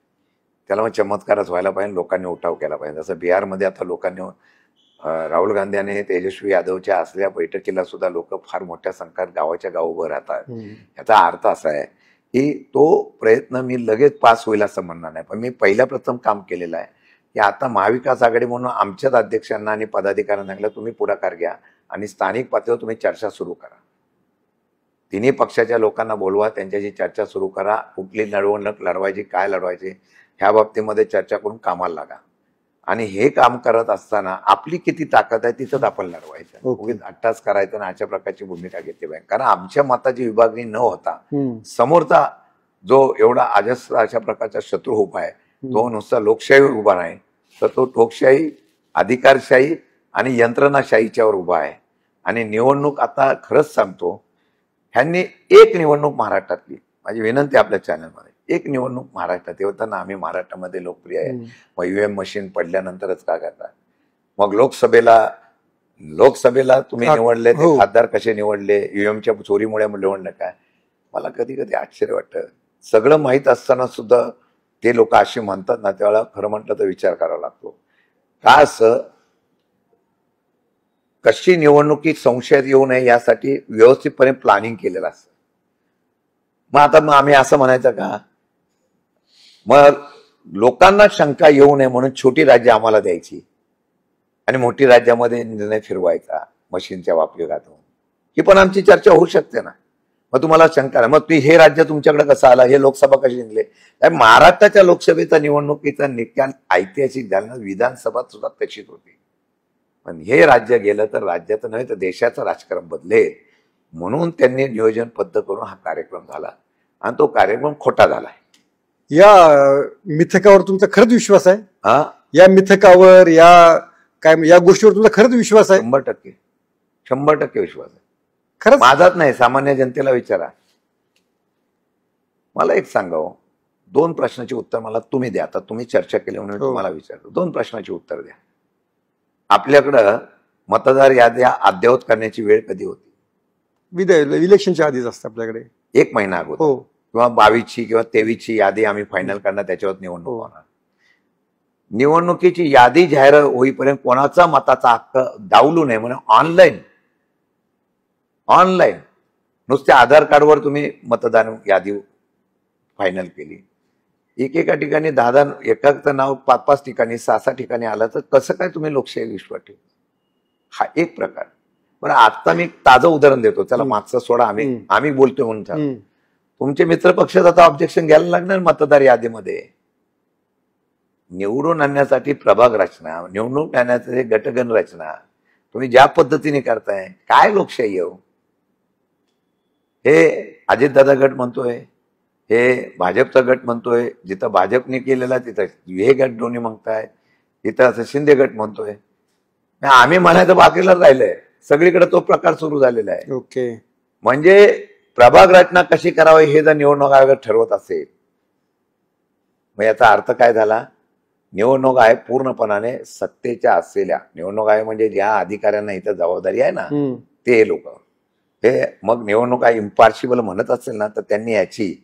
त्याला मग चमत्कारच व्हायला पाहिजे, लोकांनी उठाव केला पाहिजे. जसं बिहारमध्ये आता लोकांनी राहुल गांधी आणि तेजस्वी यादवच्या असलेल्या बैठकीला सुद्धा लोक फार मोठ्या संख्येत गावाच्या गाव उभं राहतात. याचा अर्थ असा आहे की तो प्रयत्न मी लगेच पास होईल असं म्हणणार नाही, पण मी पहिल्या प्रथम काम केलेलं आहे की आता महाविकास आघाडी म्हणून आमच्याच अध्यक्षांना आणि पदाधिकाऱ्यांना सांगितलं, तुम्ही पुढाकार घ्या आणि स्थानिक पातळीवर तुम्ही चर्चा सुरू करा. तिन्ही पक्षाच्या लोकांना बोलवा, त्यांच्याशी चर्चा सुरू करा. कुठली निवडणूक लढवायची, काय लढवायची, ह्या बाबतीमध्ये चर्चा करून कामाला लागा. आणि हे काम करत असताना आपली किती ताकद आहे तिथंच आपण लढवायचं, उगीच अट्टास करायचं ना, अशा प्रकारची भूमिका घेतली पाहिजे. कारण आमच्या मताची विभागणी न होता समोरचा जो एवढा अजस्र अशा प्रकारचा शत्रू उभा आहे तो नुसता लोकशाहीवर उभा नाही तर तो लोकशाही, अधिकारशाही आणि यंत्रणाशाहीच्यावर उभा आहे. आणि निवडणूक आता खरंच सांगतो, ह्यांनी एक निवडणूक महाराष्ट्रातली, माझी विनंती आपल्या चॅनलमध्ये, एक निवडणूक महाराष्ट्रात येताना आम्ही महाराष्ट्रामध्ये लोकप्रिय आहे. मग ईव्हीएम मशीन पडल्यानंतरच का करता? मग लोकसभेला तुम्ही निवडले ते खासदार कसे निवडले? ईव्हीएमच्या चोरीमुळे निवडलं काय? मला कधी कधी आश्चर्य वाटतं. सगळं माहीत असताना सुद्धा ते लोक असे म्हणतात ना, त्यावेळेला खरं म्हटलं तर विचार करावा लागतो. का असं? कशी निवडणुकीत संशयात येऊ नये यासाठी व्यवस्थितपणे प्लॅनिंग केलेलं असतं. मग आम्ही असं म्हणायचं का? मग लोकांना शंका येऊ नये म्हणून छोटी राज्य आम्हाला द्यायची आणि मोठी राज्यामध्ये निर्णय फिरवायचा मशीनच्या वापरातून, ही पण आमची चर्चा होऊ शकते ना. मग तुम्हाला शंका नाही, मग हे राज्य तुमच्याकडे कसं आलं? हे लोकसभा कशी जिंकले? महाराष्ट्राच्या लोकसभेचा निवडणुकीचा निकाल ऐतिहासिक झाला. विधानसभा सुद्धा तशीच होती. पण हे राज्य गेलं तर राज्याचं नव्हे तर देशाचं राजकारण बदलेल म्हणून त्यांनी नियोजनबद्ध करून हा कार्यक्रम झाला आणि तो कार्यक्रम खोटा झाला. या मिथकावर तुमचा खरंच विश्वास आहे? हा, या मिथकावर या गोष्टीवर तुमचा खरंच विश्वास आहे? 100% विश्वास आहे. खरंच? माझाच नाही, सामान्य जनतेला विचारा. मला एक सांगावं, 2 प्रश्नाची उत्तर मला तुम्ही द्या. आता तुम्ही चर्चा केली म्हणून तुम्हाला विचारतो. 2 प्रश्नाची उत्तर द्या. आपल्याकडं मतदार याद्या अद्ययावत करण्याची वेळ कधी होती? इलेक्शनच्या आधीच असते आपल्याकडे, 1 महिना अगोदर किंवा 22ची किंवा 23ची यादी आम्ही फायनल करणार, त्याच्यावर निवडणूक होणार. निवडणुकीची यादी जाहीर होईपर्यंत कोणाचा मताचा हक्क डावलू नये म्हणून ऑनलाईन नुसत्या आधार कार्डवर तुम्ही मतदान यादी फायनल केली. एकेका ठिकाणी 10 एकाचं नाव 5 ठिकाणी 6 ठिकाणी आलं तर कसं काय तुम्ही लोकशाही विश्वास ठेवता? हा एक प्रकार. पण आता मी ताजं उदाहरण देतो. चला मागचा सोडा, आम्ही बोलतोय म्हणून. तुमचे मित्र पक्षात आता ऑब्जेक्शन घ्यायला लागणार मतदार यादीमध्ये. निवडून आणण्यासाठी प्रभाग रचना, निवडणूक आणण्यासाठी गटगण रचना तुम्ही ज्या पद्धतीने करताय, काय लोकशाही आहे? हे अजितदादा गट म्हणतोय, हे भाजपचा गट म्हणतोय, जिथं भाजपने केलेला तिथं हे गट दोन्ही म्हणताय, तिथं असं शिंदे गट म्हणतोय. आम्ही म्हणायचं बाकीला राहिलंय. सगळीकडे तो प्रकार सुरू झालेला आहे. ओके. म्हणजे प्रभाग रचना कशी करावी हे जर निवडणूक आयोग ठरवत असेल, मग याचा अर्थ काय झाला? निवडणूक आयोग पूर्णपणाने सत्तेच्या असलेल्या, निवडणूक आयोग म्हणजे ज्या अधिकाऱ्यांना इथं जबाबदारी आहे ना, ते लोक. हे मग निवडणूक आयोग इम्पार्शिबल म्हणत असेल ना, तर त्यांनी याची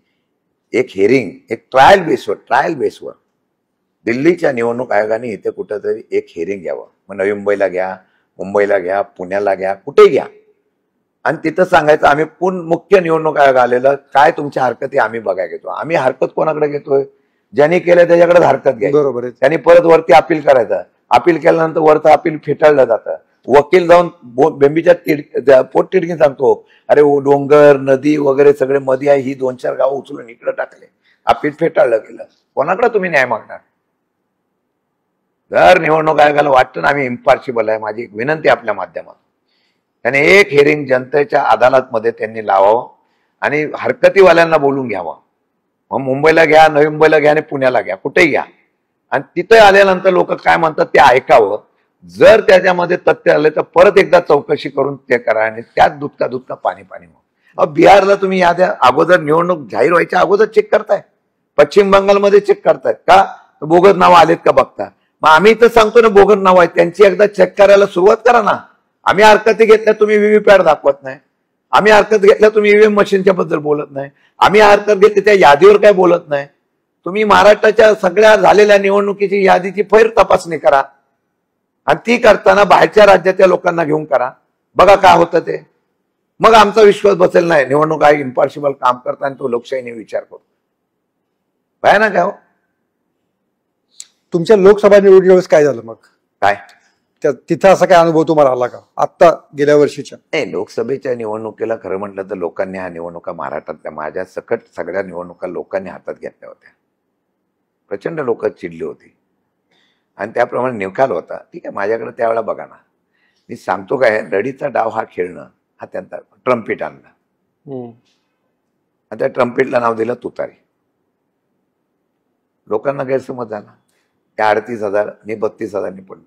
एक हिअरिंग, एक ट्रायल बेसवर दिल्लीच्या निवडणूक आयोगाने इथे कुठंतरी एक हिअरिंग घ्यावं. मग नवी मुंबईला घ्या, पुण्याला घ्या, कुठेही घ्या, आणि तिथं सांगायचं आम्ही मुख्य निवडणूक आयोग आलेलं, काय तुमच्या हरकती आम्ही बघायला घेतो. आम्ही हरकत कोणाकडे घेतोय? ज्यांनी केलं त्याच्याकडे हरकत घ्यायची. बरोबर आहे. त्यांनी परत वरती अपील करायचं. अपील केल्यानंतर वरतं अपील फेटाळलं जातं. वकील जाऊन बेंबीच्या पोटतिडकीने सांगतो, अरे डोंगर नदी वगैरे सगळे मध्ये आहे, ही 2-4 गावं उचलून इकडे टाकले, अपील फेटाळलं गेलं. कोणाकडे तुम्ही न्याय मागणार? जर निवडणूक आयोगाला वाटतं ना आम्ही इम्पार्शिबल आहे, माझी एक विनंती आपल्या माध्यमातून, त्याने एक हिअरिंग जनतेच्या अदालतमध्ये त्यांनी लावावं आणि हरकतीवाल्यांना बोलून घ्यावं. मग मुंबईला घ्या, नवी मुंबईला घ्या आणि पुण्याला घ्या, कुठेही घ्या, आणि तिथे आल्यानंतर लोक काय म्हणतात ते ऐकावं. जर त्याच्यामध्ये तथ्य आले तर परत एकदा चौकशी करून ते करा आणि त्यात दुधका पाणी. बिहारला तुम्ही याद्या अगोदर निवडणूक जाहीर व्हायच्या अगोदर चेक करताय, पश्चिम बंगालमध्ये चेक करतायत का? बोगस नावं आलेत का बघता. मग आम्ही इथं सांगतो ना बोगस नाव आहेत, त्यांची एकदा चेक करायला सुरुवात करा ना. आम्ही हरकती घेतल्या, तुम्ही व्हीव्हीपॅट दाखवत नाही. आम्ही हरकत घेतल्या, तुम्ही ईव्हीएम मशीनच्या बद्दल बोलत नाही. आम्ही हरकत घेतली, त्या यादीवर काय बोलत नाही. तुम्ही महाराष्ट्राच्या सगळ्या झालेल्या निवडणुकीची यादीची फैर तपासणी करा आणि ती करताना बाहेरच्या राज्याच्या लोकांना घेऊन करा, बघा काय होतं ते. मग आमचा विश्वास बसेल नाही निवडणूक आयोग इम्पार्शिबल काम करता आणि तो लोकशाहीने विचार करतो. भयानक आहे. तुमच्या लोकसभा निवडणुकीवेळेस काय झालं? मग काय तिथं असा काय अनुभव तुम्हाला आला का आता गेल्या वर्षीच्या? नाही, लोकसभेच्या निवडणुकीला खरं म्हटलं तर लोकांनी ह्या निवडणुका महाराष्ट्रातल्या माझ्या सकट सगळ्या निवडणुका लोकांनी हातात घेतल्या होत्या. प्रचंड लोक चिडली होती आणि त्याप्रमाणे निकाल होता. ठीक आहे, माझ्याकडे त्यावेळेला बघा ना, मी सांगतो काय, रडीचा डाव हा खेळणं हा त्यांचा. ट्रम्पेट आणला आणि त्या ट्रम्पेटला नाव दिलं तुतारी. लोकांना गैरसमज झाला. त्या 38,000 आणि 32,000 पडलो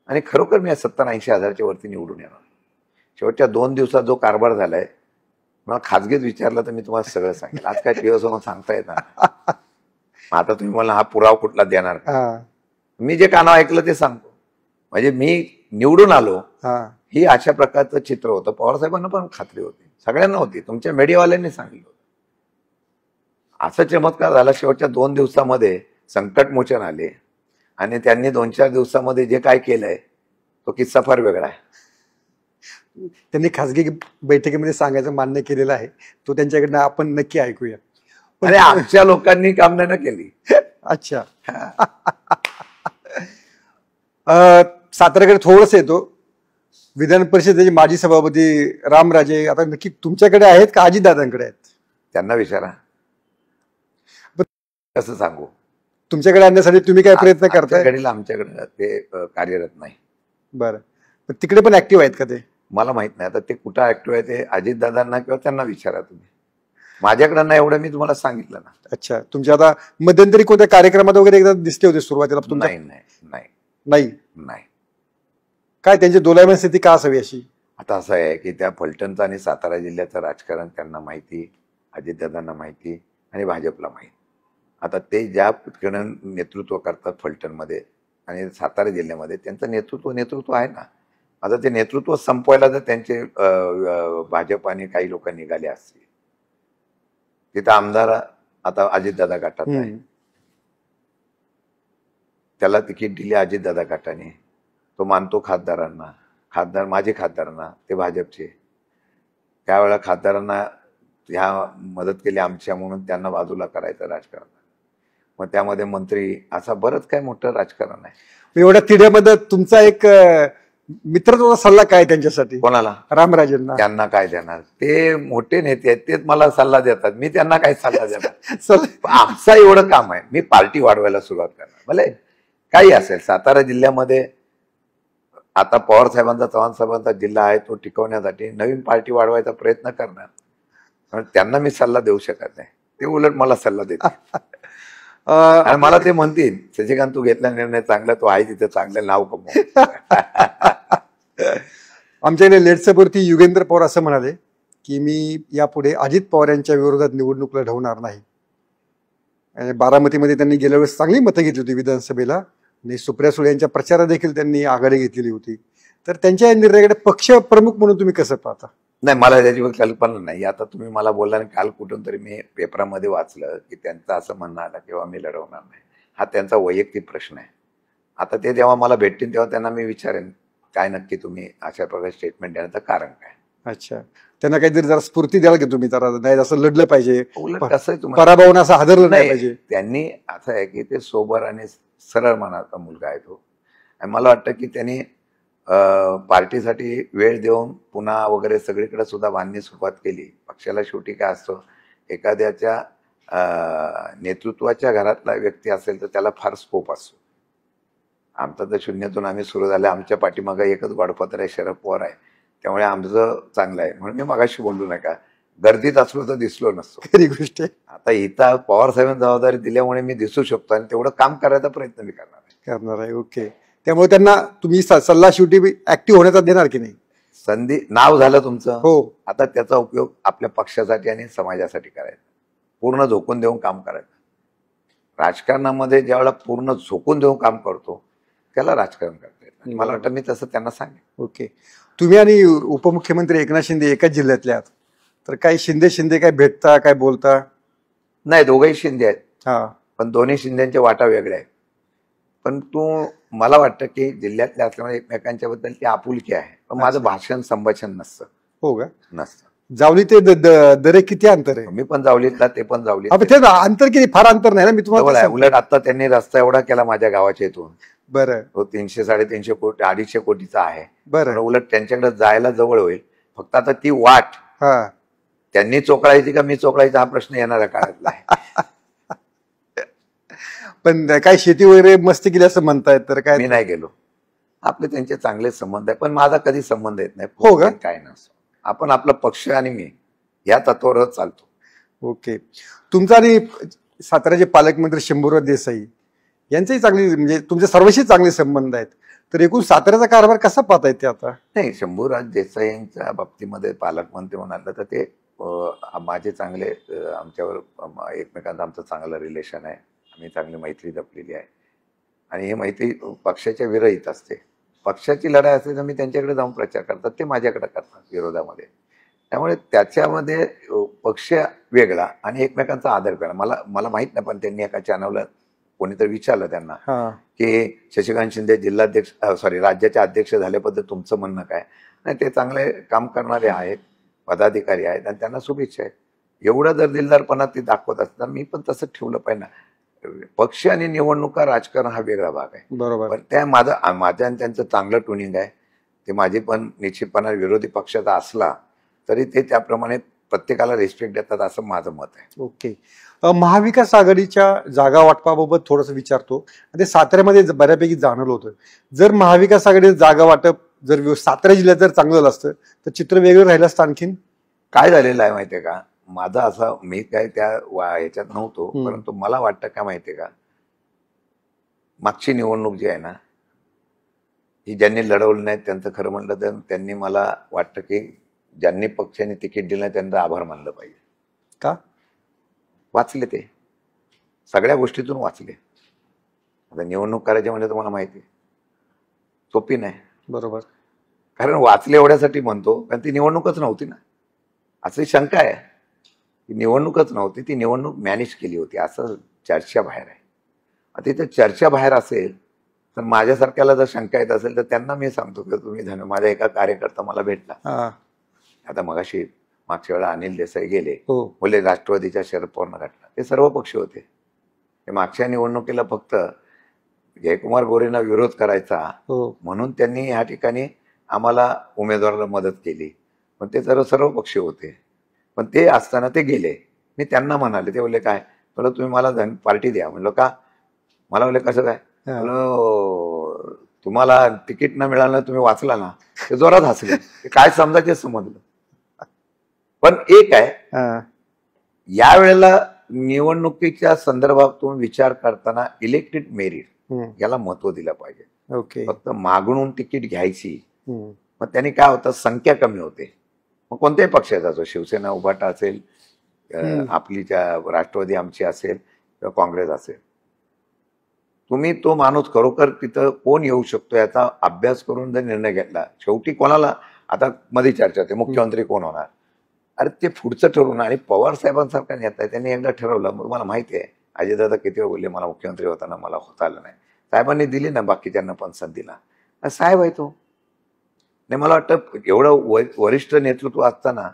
आणि खरोखर मी 70-80 हजारच्या वरती निवडून येणार. शेवटच्या 2 दिवसात जो कारभार झालाय, मला खाजगीत विचारलं तर मी तुम्हाला सगळं सांगेल. आज काय टीव्ही समोर सांगता येत नाही. आता तुम्ही मला हा पुरावा कुठला देणार का? मी जे कानावर ऐकलं ते सांगतो. म्हणजे मी निवडून आलो ही अशा प्रकारचं चित्र होतं. पवारसाहेबांना पण खात्री होती, सगळ्यांना होती, तुमच्या मीडियावाल्यांनी सांगितलं होतं. असा चमत्कार झाला. शेवटच्या 2 दिवसामध्ये संकटमोचन आले आणि त्यांनी 2-4 दिवसामध्ये जे काय केलंय तो किस्सा फार वेगळा आहे. त्यांनी खासगी बैठकीमध्ये सांगायचं मान्य केलेलं आहे, तो त्यांच्याकडनं आपण नक्की ऐकूया. आणि आमच्या लोकांनी कामना न केली. अच्छा. साताऱ्याकडे थोडंसं येतो. विधान परिषदेचे माजी सभापती रामराजे आता नक्की तुमच्याकडे आहेत का अजितदादांकडे आहेत? त्यांना विचारा. कसं सांगू? तुमच्याकडे आणण्यासाठी तुम्ही काय प्रयत्न करताय? आमच्याकडे ते कार्यरत नाही. बरं, पण तिकडे पण ऍक्टिव्ह आहेत का ते? मला माहित नाही. आता ते कुठं ऍक्टिव्ह आहे ते अजितदादांना किंवा त्यांना विचारा तुम्ही. माझ्याकडे नाही एवढं मी तुम्हाला सांगितलं ना. अच्छा. तुमच्या आता मध्यंतरी कोणत्या कार्यक्रमात वगैरे एकदा दिसले होते सुरुवातीला? नाही नाही नाही नाही नाही. काय त्यांची दोलायमान स्थिती का असावी अशी? आता असं आहे की त्या फलटणचं आणि सातारा जिल्ह्याचं राजकारण त्यांना माहिती, अजितदादांना माहिती आणि भाजपला माहिती. आता ते ज्या नेतृत्व करतात फलटणमध्ये आणि सातारा जिल्ह्यामध्ये त्यांचं नेतृत्व आहे ना. आता ते नेतृत्व संपवायला जर त्यांचे भाजप आणि काही लोक निघाले असतील, तिथं आमदार आता अजितदादा गटात आहे, त्याला तिकीट दिली अजितदादा गटाने, तो मानतो खासदारांना, माझे खासदारांना, ते भाजपचे. त्यावेळेला खासदारांना ह्या मदत केली आमच्या म्हणून त्यांना बाजूला करायचं राजकारण. मग त्यामध्ये मंत्री, असा बरंच काय मोठं राजकारण आहे. एवढ्या तिढ्यामध्ये तुमचा एक मित्रत्वाचा सल्ला काय त्यांच्यासाठी? कोणाला? रामराजेंना. त्यांना काय देणार? ते मोठे नेते आहेत, तेच मला सल्ला देतात, मी त्यांना काय सल्ला देणार? आमचं एवढं काम आहे, मी पार्टी वाढवायला सुरुवात करणार. भले काही असेल. सातारा जिल्ह्यामध्ये आता पवार साहेबांचा, चव्हाण साहेबांचा जिल्हा आहे, तो टिकवण्यासाठी नवीन पार्टी वाढवायचा प्रयत्न करणार. त्यांना मी सल्ला देऊ शकत नाही, ते उलट मला सल्ला देतात. आणि मला ते म्हणतील, शशिकांत तू घेतला निर्णय चांगला, तो आहे तिथे चांगलं नाव कमव. आमच्याकडे लेट्सवरती युगेंद्र पवार असं म्हणाले की मी यापुढे अजित पवार यांच्या विरोधात निवडणूक लढवणार नाही. बारामतीमध्ये त्यांनी गेल्या वेळेस चांगली मतं घेतली होती विधानसभेला आणि सुप्रिया सुळे यांच्या प्रचारात देखील त्यांनी आघाडी घेतलेली होती. तर त्यांच्या निर्णयाकडे पक्ष प्रमुख म्हणून तुम्ही कसं पाहता? नाही, मला त्याची कल्पना नाही. आता तुम्ही मला बोलला आणि काल कुठून तरी मी पेपरामध्ये वाचलं की त्यांचं असं म्हणणं आलं किंवा मी लढवणार नाही. हा त्यांचा वैयक्तिक प्रश्न आहे. आता ते जेव्हा मला भेटतील तेव्हा त्यांना मी विचारेन काय नक्की तुम्ही अशा प्रकारे स्टेटमेंट देण्याचं कारण काय. अच्छा. त्यांना काहीतरी जरा स्फूर्ती द्याल की तुम्ही जरा नाही असं लढलं पाहिजे, कसं आहे पराभवून असं हादरलं नाही पाहिजे. त्यांनी असं आहे की ते सोबर आणि सरळ मनाचा मुलगा आहे तो. आणि मला वाटतं की त्यांनी पार्टीसाठी वेळ देऊन पुन्हा वगैरे सगळीकडे सुद्धा बांधणी सुरुवात केली. पक्षाला शेवटी काय असतं, एखाद्याच्या नेतृत्वाच्या घरातला व्यक्ती असेल तर त्याला फार स्कोप असतो. आमचा तर शून्यातून आम्ही सुरू झालं, आमच्या पाठीमागं एकच गडपत्र आहे, शरद पवार आहे, त्यामुळे आमचं चांगलं आहे. म्हणून मी मगाशी बोललो नाही का, गर्दीत असलो तर दिसलो नसतो. खरी गोष्ट आहे. आता इथं पवार साहेबांनी जबाबदारी दिल्यामुळे मी दिसू शकतो आणि तेवढं काम करायचा प्रयत्न मी करणार आहे. ओके. त्यामुळे त्यांना तुम्ही सल्ला शेवटी ऍक्टिव्ह होण्याचा देणार की नाही? संधी नाव झालं तुमचं, हो. आता त्याचा उपयोग आपल्या पक्षासाठी आणि समाजासाठी करायचा, पूर्ण झोकून देऊन काम करायचं. राजकारणामध्ये ज्यावेळेला पूर्ण झोकून देऊन काम करतो त्याला राजकारण करता येतं. मला वाटतं मी तसं त्यांना सांगेन. ओके. तुम्ही आणि उपमुख्यमंत्री एकनाथ शिंदे एकाच जिल्ह्यातले आहात, तर काही शिंदे काय भेटता, काय बोलता? नाही, दोघंही शिंदे आहेत. हा, पण दोन्ही शिंदेचे वाटा वेगळे आहेत. पण मला वाटतं की जिल्ह्यातल्या असल्यामुळे एकमेकांच्या बद्दल ती आपुलकी आहे. पण माझं भाषण संभाषण नसतं. हो का? नसतं. जावली ते दरे किती अंतर आहे? मी पण जावलीतला, ते पण जावली. अंतर किती? फार अंतर नाही ना. मी तुम्हाला उलट आता त्यांनी रस्ता एवढा केला माझ्या गावाच्या इथून. बरं. तो 300-350 कोटी 250 कोटीचा आहे. बरं. उलट त्यांच्याकडे जायला जवळ होईल. फक्त आता ती वाट त्यांनी चोकळायची का मी चोकळायचा हा प्रश्न येणाऱ्या काळातला आहे. पण काय शेती वगैरे मस्ती केली असं म्हणतायत, तर काय? मी नाही गेलो. आपले त्यांचे चांगले संबंध आहे, पण माझा कधी संबंध येत नाही. हो का? काय नसतो. आपण आपला पक्ष आणि मी या तत्वावरच चालतो. ओके. तुमचा आणि साताऱ्याचे पालकमंत्री शंभूराज देसाई यांचेही चांगली, म्हणजे तुमचे सर्वांशी चांगले संबंध आहेत, तर एकूण साताऱ्याचा कारभार कसा पाहता येते आता? नाही, शंभूराज देसाई यांच्या बाबतीमध्ये पालकमंत्री म्हणाल तर ते माझे चांगले आमच्यावर एकमेकांचं आमचं चांगलं रिलेशन आहे. आम्ही चांगली मैत्री जपलेली आहे आणि ही मैत्री पक्षाच्या विरहित असते. पक्षाची लढाई असेल तर मी त्यांच्याकडे जाऊन प्रचार करतात, ते माझ्याकडे करतात विरोधामध्ये. त्यामुळे त्याच्यामध्ये पक्ष वेगळा आणि एकमेकांचा आदर करा. मला माहित नाही, पण त्यांनी एका चॅनलला कोणीतरी विचारलं त्यांना की शशिकांत शिंदे जिल्हाध्यक्ष राज्याचे अध्यक्ष झाल्याबद्दल तुमचं म्हणणं काय. नाही, ते चांगले काम करणारे आहेत, पदाधिकारी आहेत आणि त्यांना शुभेच्छा आहेत. एवढं जर दिलदारपणा ते दाखवत असतात, मी पण तसं ठेवलं पाहिजे ना. पक्ष आणि निवडणुका राजकारण हा वेगळा भाग आहे. बरोबर. पण त्या माझं आणि त्यांचं चांगलं ट्युनिंग आहे. ते माझे पण निश्चितपणे विरोधी पक्षाचा असला तरी ते त्याप्रमाणे प्रत्येकाला रिस्पेक्ट देतात असं माझं मत आहे. ओके. महाविकास आघाडीच्या जागा वाटपाबाबत थोडंसं विचारतो. ते साताऱ्यामध्ये बऱ्यापैकी जाणवलं होतं. जर महाविकास आघाडीचं जागा वाटप जर सातारा जिल्ह्यात जर चांगलं झालं असतं तर चित्र वेगळं राहिलं असतं. आणखीन काय झालेलं आहे माहितीये का, माझा असं, मी काय त्या ह्याच्यात नव्हतो, परंतु मला वाटतं काय माहितीये का, मागची निवडणूक जी आहे ना, ही ज्यांनी लढवलं नाही त्यांचं खरं म्हणलं तर त्यांनी मला वाटतं की ज्यांनी पक्षाने तिकीट दिलं नाही त्यांचं आभार मानलं पाहिजे. का? वाचले, ते सगळ्या गोष्टीतून वाचले. आता निवडणूक करायची म्हणजे तुम्हाला माहिती आहे सोपी नाही. बरोबर. कारण वाचले एवढ्यासाठी म्हणतो कारण ती निवडणूकच नव्हती ना, अशी शंका आहे. ती निवडणूकच नव्हती, ती निवडणूक मॅनेज केली होती असं चर्चा बाहेर आहे. आता इथं चर्चा बाहेर असेल तर माझ्यासारख्याला जर शंका येत असेल तर त्यांना मी सांगतो की तुम्ही धन्य, माझा एका कार्यकर्ता मला भेटला. आता मगाशी मागच्या वेळेला अनिल देसाई गेले, बोले राष्ट्रवादीच्या शरद पवारनं घातला. ते सर्व पक्ष होते. ते मागच्या निवडणुकीला फक्त जयकुमार गोरेंना विरोध करायचा म्हणून त्यांनी ह्या ठिकाणी आम्हाला उमेदवाराला मदत केली. पण ते सर्व पक्ष होते. पण ते असताना ते गेले. मी त्यांना म्हणाले, ते बोलले काय, म्हणलं तुम्ही मला पार्टी द्या. म्हणलं का? मला बोलले कसं काय? म्हणलं तुम्हाला तिकीट न मिळालं तुम्ही वाचला ना. ते जोरात हसले. ते काय समजायचे समजलं. पण एक आहे, यावेळेला निवडणुकीच्या संदर्भातून विचार करताना इलेक्टेड मेरिट याला महत्व दिलं पाहिजे. फक्त मागणून तिकीट घ्यायची, मग त्यांनी काय होतं, संख्या कमी होते. मग कोणत्याही पक्षाचा असो, शिवसेना उभाटा असेल, आपली राष्ट्रवादी आमची असेल किंवा काँग्रेस असेल, तुम्ही तो माणूस खरोखर तिथं कोण येऊ शकतो याचा अभ्यास करून जर निर्णय घेतला, शेवटी कोणाला, आता मध्ये चर्चा होते मुख्यमंत्री कोण होणार, अरे ते पुढचं ठरवून. आणि पवार साहेबांसारखा नेता आहे, त्यांनी एकदा ठरवलं. मग मला माहिती आहे अजितदादा किती वेळ बोलले मला मुख्यमंत्री होताना मला होता आलं नाही. साहेबांनी दिली ना, बाकीच्यांना पण संधी दिला. साहेब आहे तो. नाही, मला वाटतं एवढं वरिष्ठ नेतृत्व असताना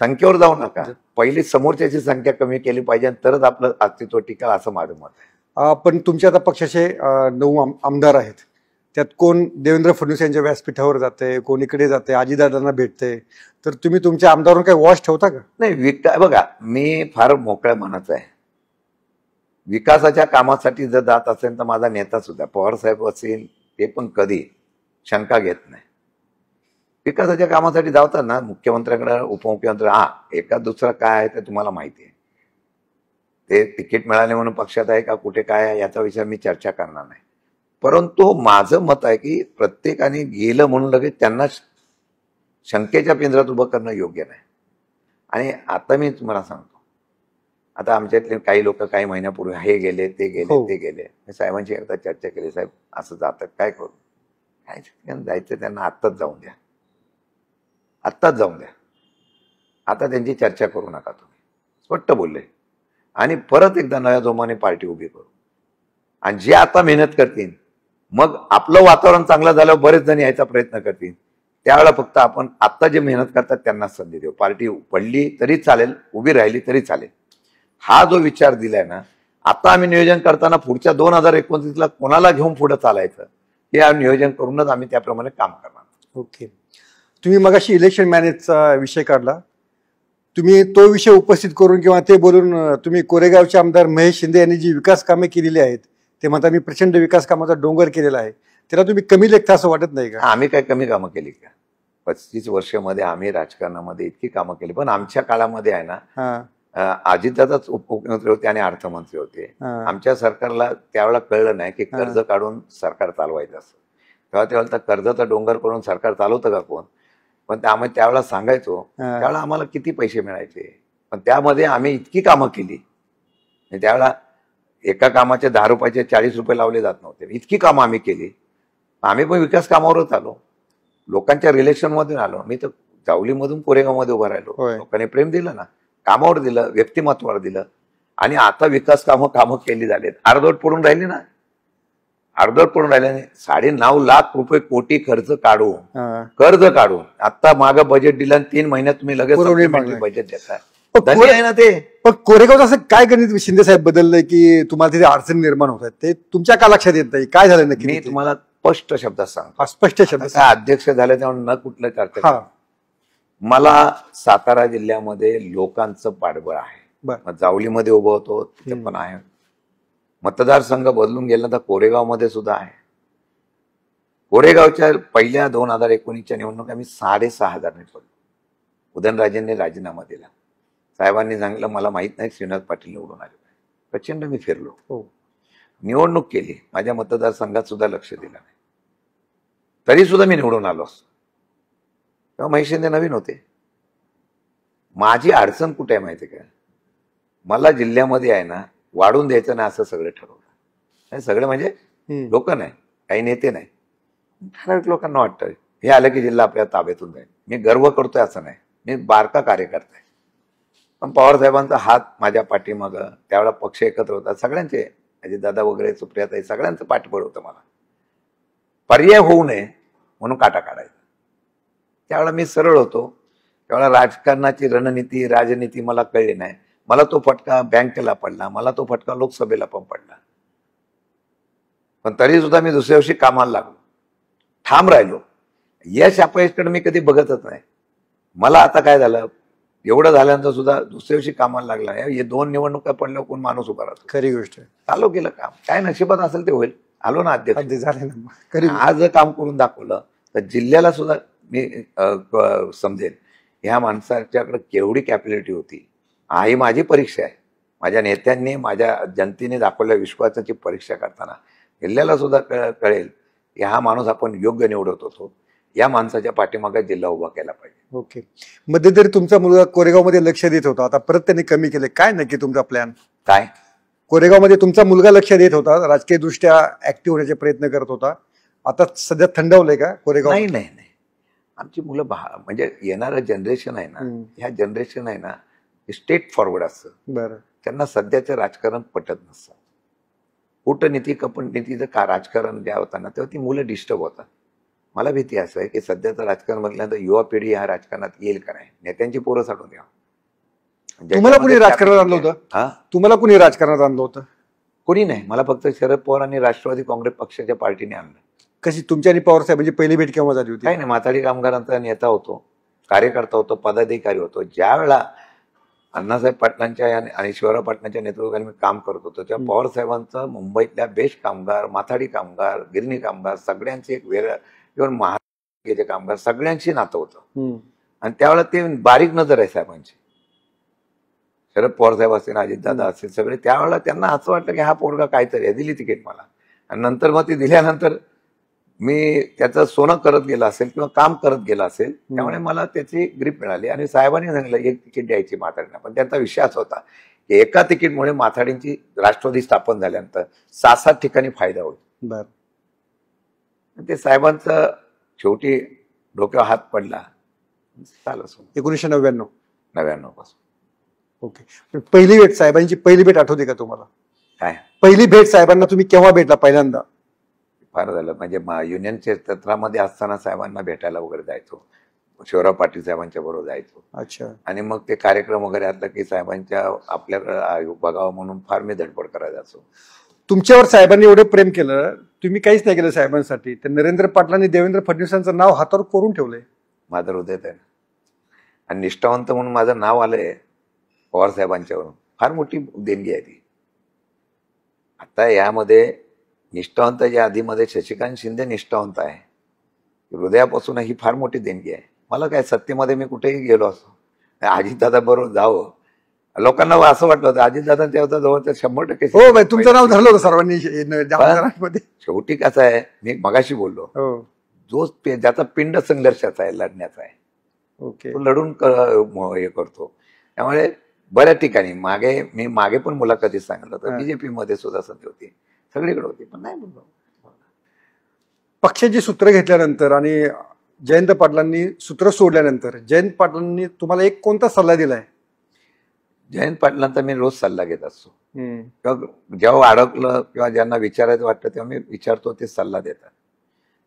संख्येवर जाऊ नका, पहिली समोरच्याची संख्या कमी केली पाहिजे तरच आपलं अस्तित्व टिकेल असं माझं मत आहे. पण तुमच्या आता पक्षाचे 9 आमदार आहेत. त्यात कोण देवेंद्र फडणवीस यांच्या व्यासपीठावर जाते, कोण इकडे जाते, अजितदादांना भेटते. तर तुम्ही तुमच्या आमदारांवर काही वॉच ठेवता का? नाही, बघा, मी फार मोकळ्या मनाचा आहे. विकासाच्या कामासाठी जर जात असेल तर माझा नेता सुद्धा पवार साहेब असेल, ते पण कधी शंका घेत नाही. विकासाच्या कामासाठी जातात ना मुख्यमंत्र्यांकडे, उपमुख्यमंत्री, एका दुसरा काय आहे ते तुम्हाला माहिती आहे. ते तिकीट मिळाले म्हणून पक्षात आहे का कुठे काय आहे याचा विचार मी चर्चा करणार नाही. परंतु माझं मत आहे की प्रत्येकाने गेलं म्हणून लगेच त्यांना शंकेच्या पिंजरात उभं करणं योग्य नाही. आणि आता मी तुम्हाला सांगतो, आता आमच्यातले काही लोक काही महिन्यापूर्वी हे गेले ते गेले ते गेले, मी साहेबांची एकदा चर्चा केली, साहेब असं जातात काय करू, काय जायचं त्यांना आत्ताच जाऊन द्या, आत्ताच जाऊन द्या, आता त्यांची चर्चा करू नका तुम्ही, स्पष्ट बोलले. आणि परत एकदा नव्या जोमाने पार्टी उभी करू. आणि जे आता मेहनत करतील, मग आपलं वातावरण चांगलं झाल्यावर बरेच जण यायचा प्रयत्न करतील. त्यावेळेला फक्त आपण आत्ता जे मेहनत करतात त्यांना संधी देऊ. पार्टी पडली तरी चालेल, उभी राहिली तरी चालेल, हा जो विचार दिलाय ना, आता आम्ही नियोजन करताना पुढच्या 2029ला कोणाला घेऊन पुढे चालायचं हे नियोजन करूनच आम्ही त्याप्रमाणे काम करणार. ओके. तुम्ही मगाशी इलेक्शन मॅनेजचा विषय काढला, तुम्ही तो विषय उपस्थित करून किंवा ते बोलून तुम्ही कोरेगावचे आमदार महेश शिंदे यांनी जी विकास कामे केलेली आहेत ते म्हणता मी प्रचंड विकास कामाचा डोंगर केलेला आहे, त्याला तुम्ही कमी लेखता असं वाटत नाही का? आम्ही काय कमी कामं केली का? 35 वर्षामध्ये आम्ही राजकारणामध्ये इतकी कामं केली. पण आमच्या काळामध्ये आहे ना, अजितदादाच उपमुख्यमंत्री होते आणि अर्थमंत्री होते. आमच्या सरकारला त्यावेळेला कळलं नाही की कर्ज काढून सरकार चालवायचं असं. तेव्हा कर्जाचा डोंगर करून सरकार चालवतं का कोण? पण आम्ही त्यावेळेला सांगायचो, त्यावेळेला आम्हाला किती पैसे मिळायचे, पण त्यामध्ये आम्ही इतकी कामं केली. त्यावेळेला एका कामाचे 10 रुपयाचे 40 रुपये लावले जात नव्हते. इतकी कामं आम्ही केली. आम्ही पण विकास कामावरच आलो, लोकांच्या रिलेशन मधून आलो. मी तर जावलीमधून कोरेगावमध्ये उभा राहिलो. लोकांनी प्रेम दिलं ना, कामावर दिलं, व्यक्तिमत्वावर दिलं. आणि आता विकास कामं केली झालेत. अर्धवट पडून राहिली ना, अर्धवट पडून राहिल्याने 9.5 लाख रुपये कोटी कर्ज काढून आता मागं बजेट दिलं, 3 महिन्यात तुम्ही लगेच बजेट देताय. आहे ना ते. पण कोरेगावचं असं काय गणित शिंदे साहेब बदललंय की तुम्हाला तिथे अडचण निर्माण होत आहेत, ते तुमच्या का लक्षात येत नाही? काय झालं नक्की? मी तुम्हाला स्पष्ट शब्दात सांगतो. स्पष्ट शब्दात. अध्यक्ष झाले तेव्हा न कुठलं चर्चा. मला सातारा जिल्ह्यामध्ये लोकांचं पाठबळ आहे. जावलीमध्ये उभं होतो, तिथे पण आहे. मतदारसंघ बदलून गेला तर कोरेगावमध्ये सुद्धा आहे. कोरेगावच्या पहिल्या 2019च्या निवडणुका आम्ही 6,500 पडलो. उदयनराजेंनी राजीनामा दिला. साहेबांनी सांगितलं मला माहित नाही श्रीनाथ पाटील निवडून आले. प्रचंड मी फिरलो, निवडणूक केली. माझ्या मतदारसंघात सुद्धा लक्ष दिलं नाही, तरी सुद्धा मी निवडून आलो असतो. तेव्हा महेश शिंदे नवीन होते. माझी अडचण कुठे आहे माहिती का? मला जिल्ह्यामध्ये आहे ना वाढून द्यायचं नाही असं सगळं ठरवलं. सगळे म्हणजे लोक नाही, काही नेते नाही, ठराविक लोकांना वाटतं हे आलं की जिल्हा आपल्या ताब्यातून जाईल. मी गर्व करतोय असं नाही, मी बारका कार्यकर्ता आहे. पण पवार साहेबांचा हात माझ्या पाठीमागं, त्यावेळेला पक्ष एकत्र होता सगळ्यांचे, अजितदादा वगैरे, सुप्रियाताई, सगळ्यांचं पाठबळ होतं. मला पर्याय होऊ नये म्हणून काटा काढायचा. त्यावेळेला मी सरळ होतो. त्यावेळेला राजकारणाची रणनीती, राजनीती मला कळली नाही. मला तो फटका बँकेला पडला, मला तो फटका लोकसभेला पण पडला. पण तरी सुद्धा मी दुसऱ्या दिवशी कामाला लागलो, ठाम राहिलो. यश अपयशाकडे मी कधी बघतच नाही. मला आता काय झालं, एवढं झाल्यानंतर सुद्धा दुसऱ्या दिवशी कामाला लागला. हे 2 निवडणुका पडल्यावर कोण माणूस उभा राहतो? खरी गोष्ट आहे. चालू केलं काम, काय नशिबात असेल ते होईल. आलो ना अध्यक्ष झाले. आज काम करून दाखवलं तर जिल्ह्याला सुद्धा मी समजेल ह्या माणसाच्याकडे केवढी कॅपॅबिलिटी होती. ही माझी परीक्षा आहे. माझ्या नेत्यांनी, माझ्या जनतेने दाखवलेल्या विश्वासाची परीक्षा करताना जिल्ह्याला सुद्धा कळेल की हा माणूस आपण योग्य निवडत होतो. या माणसाच्या पाठीमागे जिल्हा उभा केला पाहिजे. ओके. मध्यंतरी तुमचा मुलगा कोरेगावमध्ये लक्ष देत होता, आता परत त्यांनी कमी केले. काय नक्की तुमचा प्लॅन काय? कोरेगावमध्ये तुमचा मुलगा लक्ष देत होता, राजकीय दृष्ट्या ऍक्टिव्ह होण्याचे प्रयत्न करत होता, आता सध्या थंडावलंय का कोरेगाव? नाही नाही नाही, आमची मुलं म्हणजे येणारं जनरेशन आहे ना, ह्या जनरेशन आहे ना स्टेट फॉरवर्ड असतं. बरं. त्यांना सध्याचं राजकारण पटत नसतं. कूटनीती कपटनीतीचं का राजकारण ज्या होताना तेव्हा ती मुलं डिस्टर्ब होतात. मला भीती असं आहे की सध्याचं राजकारण म्हटल्यानंतर युवा पिढी ह्या राजकारणात येईल का नाही, नेत्यांची पोरं साठून द्या. तुम्हाला कुणी राजकारणात आणलं होतं? तुम्हाला कुणी राजकारणात आणलं होतं? कोणी नाही, मला फक्त शरद पवार आणि राष्ट्रवादी काँग्रेस पक्षाच्या पार्टीने आणलं. कशी तुमची आणि पवार साहेबांची पहिली भेट केव्हा झाली होती? काही नाही, माथाडी कामगारांचा नेता होतो, कार्यकर्ता होतो, पदाधिकारी होतो. ज्या वेळा अण्णासाहेब पाटलांच्या आणि शिवराव पाटलांच्या नेतृत्वाखाली मी काम करत होतो तेव्हा पवार साहेबांचं मुंबईतल्या बेस्ट कामगार, माथाडी कामगार, गिरणी कामगार सगळ्यांचे एक वेगळं, इव्हन महाराष्ट्राचे कामगार सगळ्यांशी नातं होतं. आणि त्यावेळेला ते बारीक नजर आहे साहेबांची. शरद पवार साहेब असतील, अजितदादा असतील, सगळे त्यावेळेला त्यांना असं वाटलं की हा पोरगा काहीतरी आहे, दिली तिकीट मला. आणि नंतर मग ती दिल्यानंतर मी त्याचं सोनं करत गेला असेल किंवा काम करत गेला असेल, त्यामुळे मला त्याची ग्रीप मिळाली. आणि साहेबांनी सांगितलं 1 तिकीट द्यायची माथाडींना. पण त्यांचा विषय असा होता की एका तिकीटमुळे माथाडींची राष्ट्रवादी स्थापन झाल्यानंतर 6-7 ठिकाणी फायदा होईल. ते साहेबांचं शेवटी डोक्यावर हात पडला. चालू 1999 पासून. ओके. पहिली भेट साहेबांची, पहिली भेट आठवते का तुम्हाला? काय पहिली भेट साहेबांना तुम्ही केव्हा भेटला पहिल्यांदा? फार झालं, म्हणजे युनियन क्षेत्रामध्ये असताना साहेबांना भेटायला वगैरे जायचो, शिवराव पाटील साहेबांच्या बरोबर जायचो. अच्छा. आणि मग ते कार्यक्रम वगैरे असला की साहेबांच्या आपल्याकडे बघावं म्हणून फार मी धडपड करायला जायचो. तुमच्यावर साहेबांनी एवढं प्रेम केलं, तुम्ही काहीच नाही केलं साहेबांसाठी. तर नरेंद्र पाटलांनी देवेंद्र फडणवीसांचं नाव हातावर कोरून ठेवलंय. माझं हृदयात आहे आणि निष्ठावंत म्हणून माझं नाव आलंय पवार साहेबांच्यावरून. फार मोठी देणगी आहे ती. आता यामध्ये निष्ठावंताच्या आधीमध्ये शशिकांत शिंदे निष्ठावंत आहे. हृदयापासून ही फार मोठी देणगी आहे. मला काय सत्तेमध्ये मी कुठेही गेलो असो, अजितदादा बरोबर जावं. लोकांना असं वाटलं होतं अजितदादा तेव्हा जवळ 100% हो, तुमचं नाव धरलं होतं सर्वांनी. शेवटी कसं आहे, मी मगाशी बोललो, जो ज्याचा पिंड संघर्षाचा आहे, लढण्याचा आहे, ओके. तो लढून हे करतो. त्यामुळे बऱ्याच ठिकाणी मी मागे पण मुलाखतीत सांगितलं होतं, बीजेपी मध्ये सुद्धा संधी होती, सगळीकडे होती, पण नाही बोललो. पक्षाची सूत्र घेतल्यानंतर आणि जयंत पाटलांनी सूत्र सोडल्यानंतर जयंत पाटलांनी तुम्हाला एक कोणता सल्ला दिलाय? जयंत पाटलांचा मी रोज सल्ला घेत असतो. किंवा जेव्हा अडकलं किंवा ज्यांना विचारायचं वाटतं तेव्हा मी विचारतो, ते सल्ला देतात.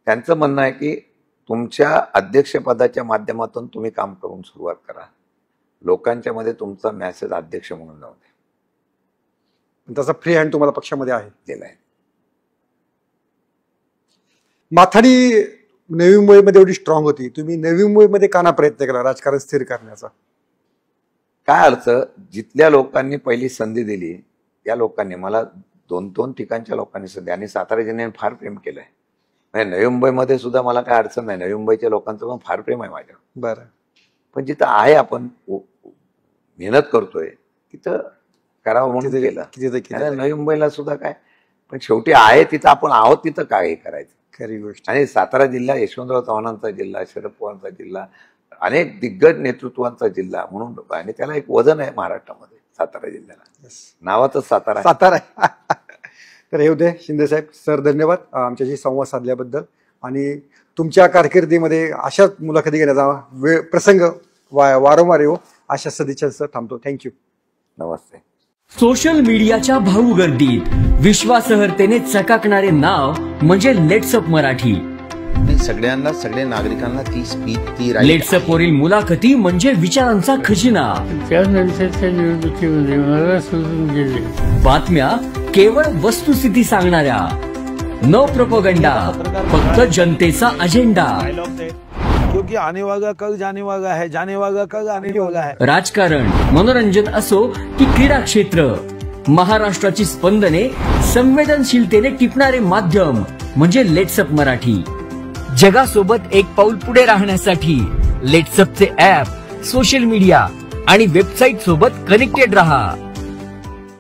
त्यांचं म्हणणं आहे की तुमच्या अध्यक्षपदाच्या माध्यमातून तुम्ही काम करून सुरुवात करा, लोकांच्या मध्ये तुमचा मेसेज अध्यक्ष म्हणून जाऊ दे. त्याचा फ्री हँड तुम्हाला पक्षामध्ये आहे, दिलाय. माथाडी नवी मुंबईमध्ये एवढी स्ट्रॉंग होती, तुम्ही नवी मुंबईमध्ये का ना प्रयत्न केला राजकारण स्थिर करण्याचा? काय अर्थ, जिथल्या लोकांनी पहिली संधी दिली त्या लोकांनी मला 2-2 ठिकाणच्या लोकांनी संधी, आणि सातारा जिल्ह्याने फार प्रेम केलंय. म्हणजे नवी मुंबईमध्ये सुद्धा मला काय अडचण नाही, नवी मुंबईच्या लोकांचं पण फार प्रेम आहे माझ्यावर. बरं, पण जिथं आहे आपण मेहनत करतोय तिथं करावं म्हणून केलं. नवी मुंबईला सुद्धा काय, पण शेवटी आहे तिथं आपण आहोत, तिथं काय हे करायचं, खरी गोष्ट. आणि सातारा जिल्हा यशवंतराव चव्हाणांचा जिल्हा, शरद पवारांचा जिल्हा, अनेक दिग्गज नेतृत्वांचा जिल्हा म्हणून, आणि त्याला एक वजन आहे महाराष्ट्रामध्ये. सातारा जिल्ह्याला नावातच सातारा सातारा. तर हे होते शिंदे साहेब. सर धन्यवाद आमच्याशी संवाद साधल्याबद्दल, आणि तुमच्या कारकिर्दीमध्ये अशाच मुलाखती घेण्याचा प्रसंग वारंवार येऊ अशा सदिच्छा सर. थांबतो. थँक्यू. नमस्ते. सोशल मीडियाच्या भाऊ गर्दीत विश्वासार्हतेने चकाकणारे नाव म्हणजे लेट्सअप मराठी. सगळ्यांना, सगळ्या नागरिकांना ती स्पीच, ती लेट्सअप वरील मुलाखती म्हणजे विचारांचा खजिना. त्यानंतरच्या निवडणुकीमध्ये मला सोडून गेले. बातम्या केवळ वस्तुस्थिती सांगणाऱ्या, न प्रोपगंडा, फक्त जनतेचा अजेंडा. क्योंकि आने वाला कल जाने वाला है, जाने वाला कल आने वाला है. राजकारण, मनोरंजन असो की क्रीडा क्षेत्र, महाराष्ट्राची स्पंदने संवेदनशीलतेने टिपणारे माध्यम म्हणजे लेट्सअप मराठी. जगासोबत एक पाऊल पुढे राहण्यासाठी लेट्सअपचे ऍप, सोशल मीडिया आणि वेबसाईट सोबत कनेक्टेड रहा.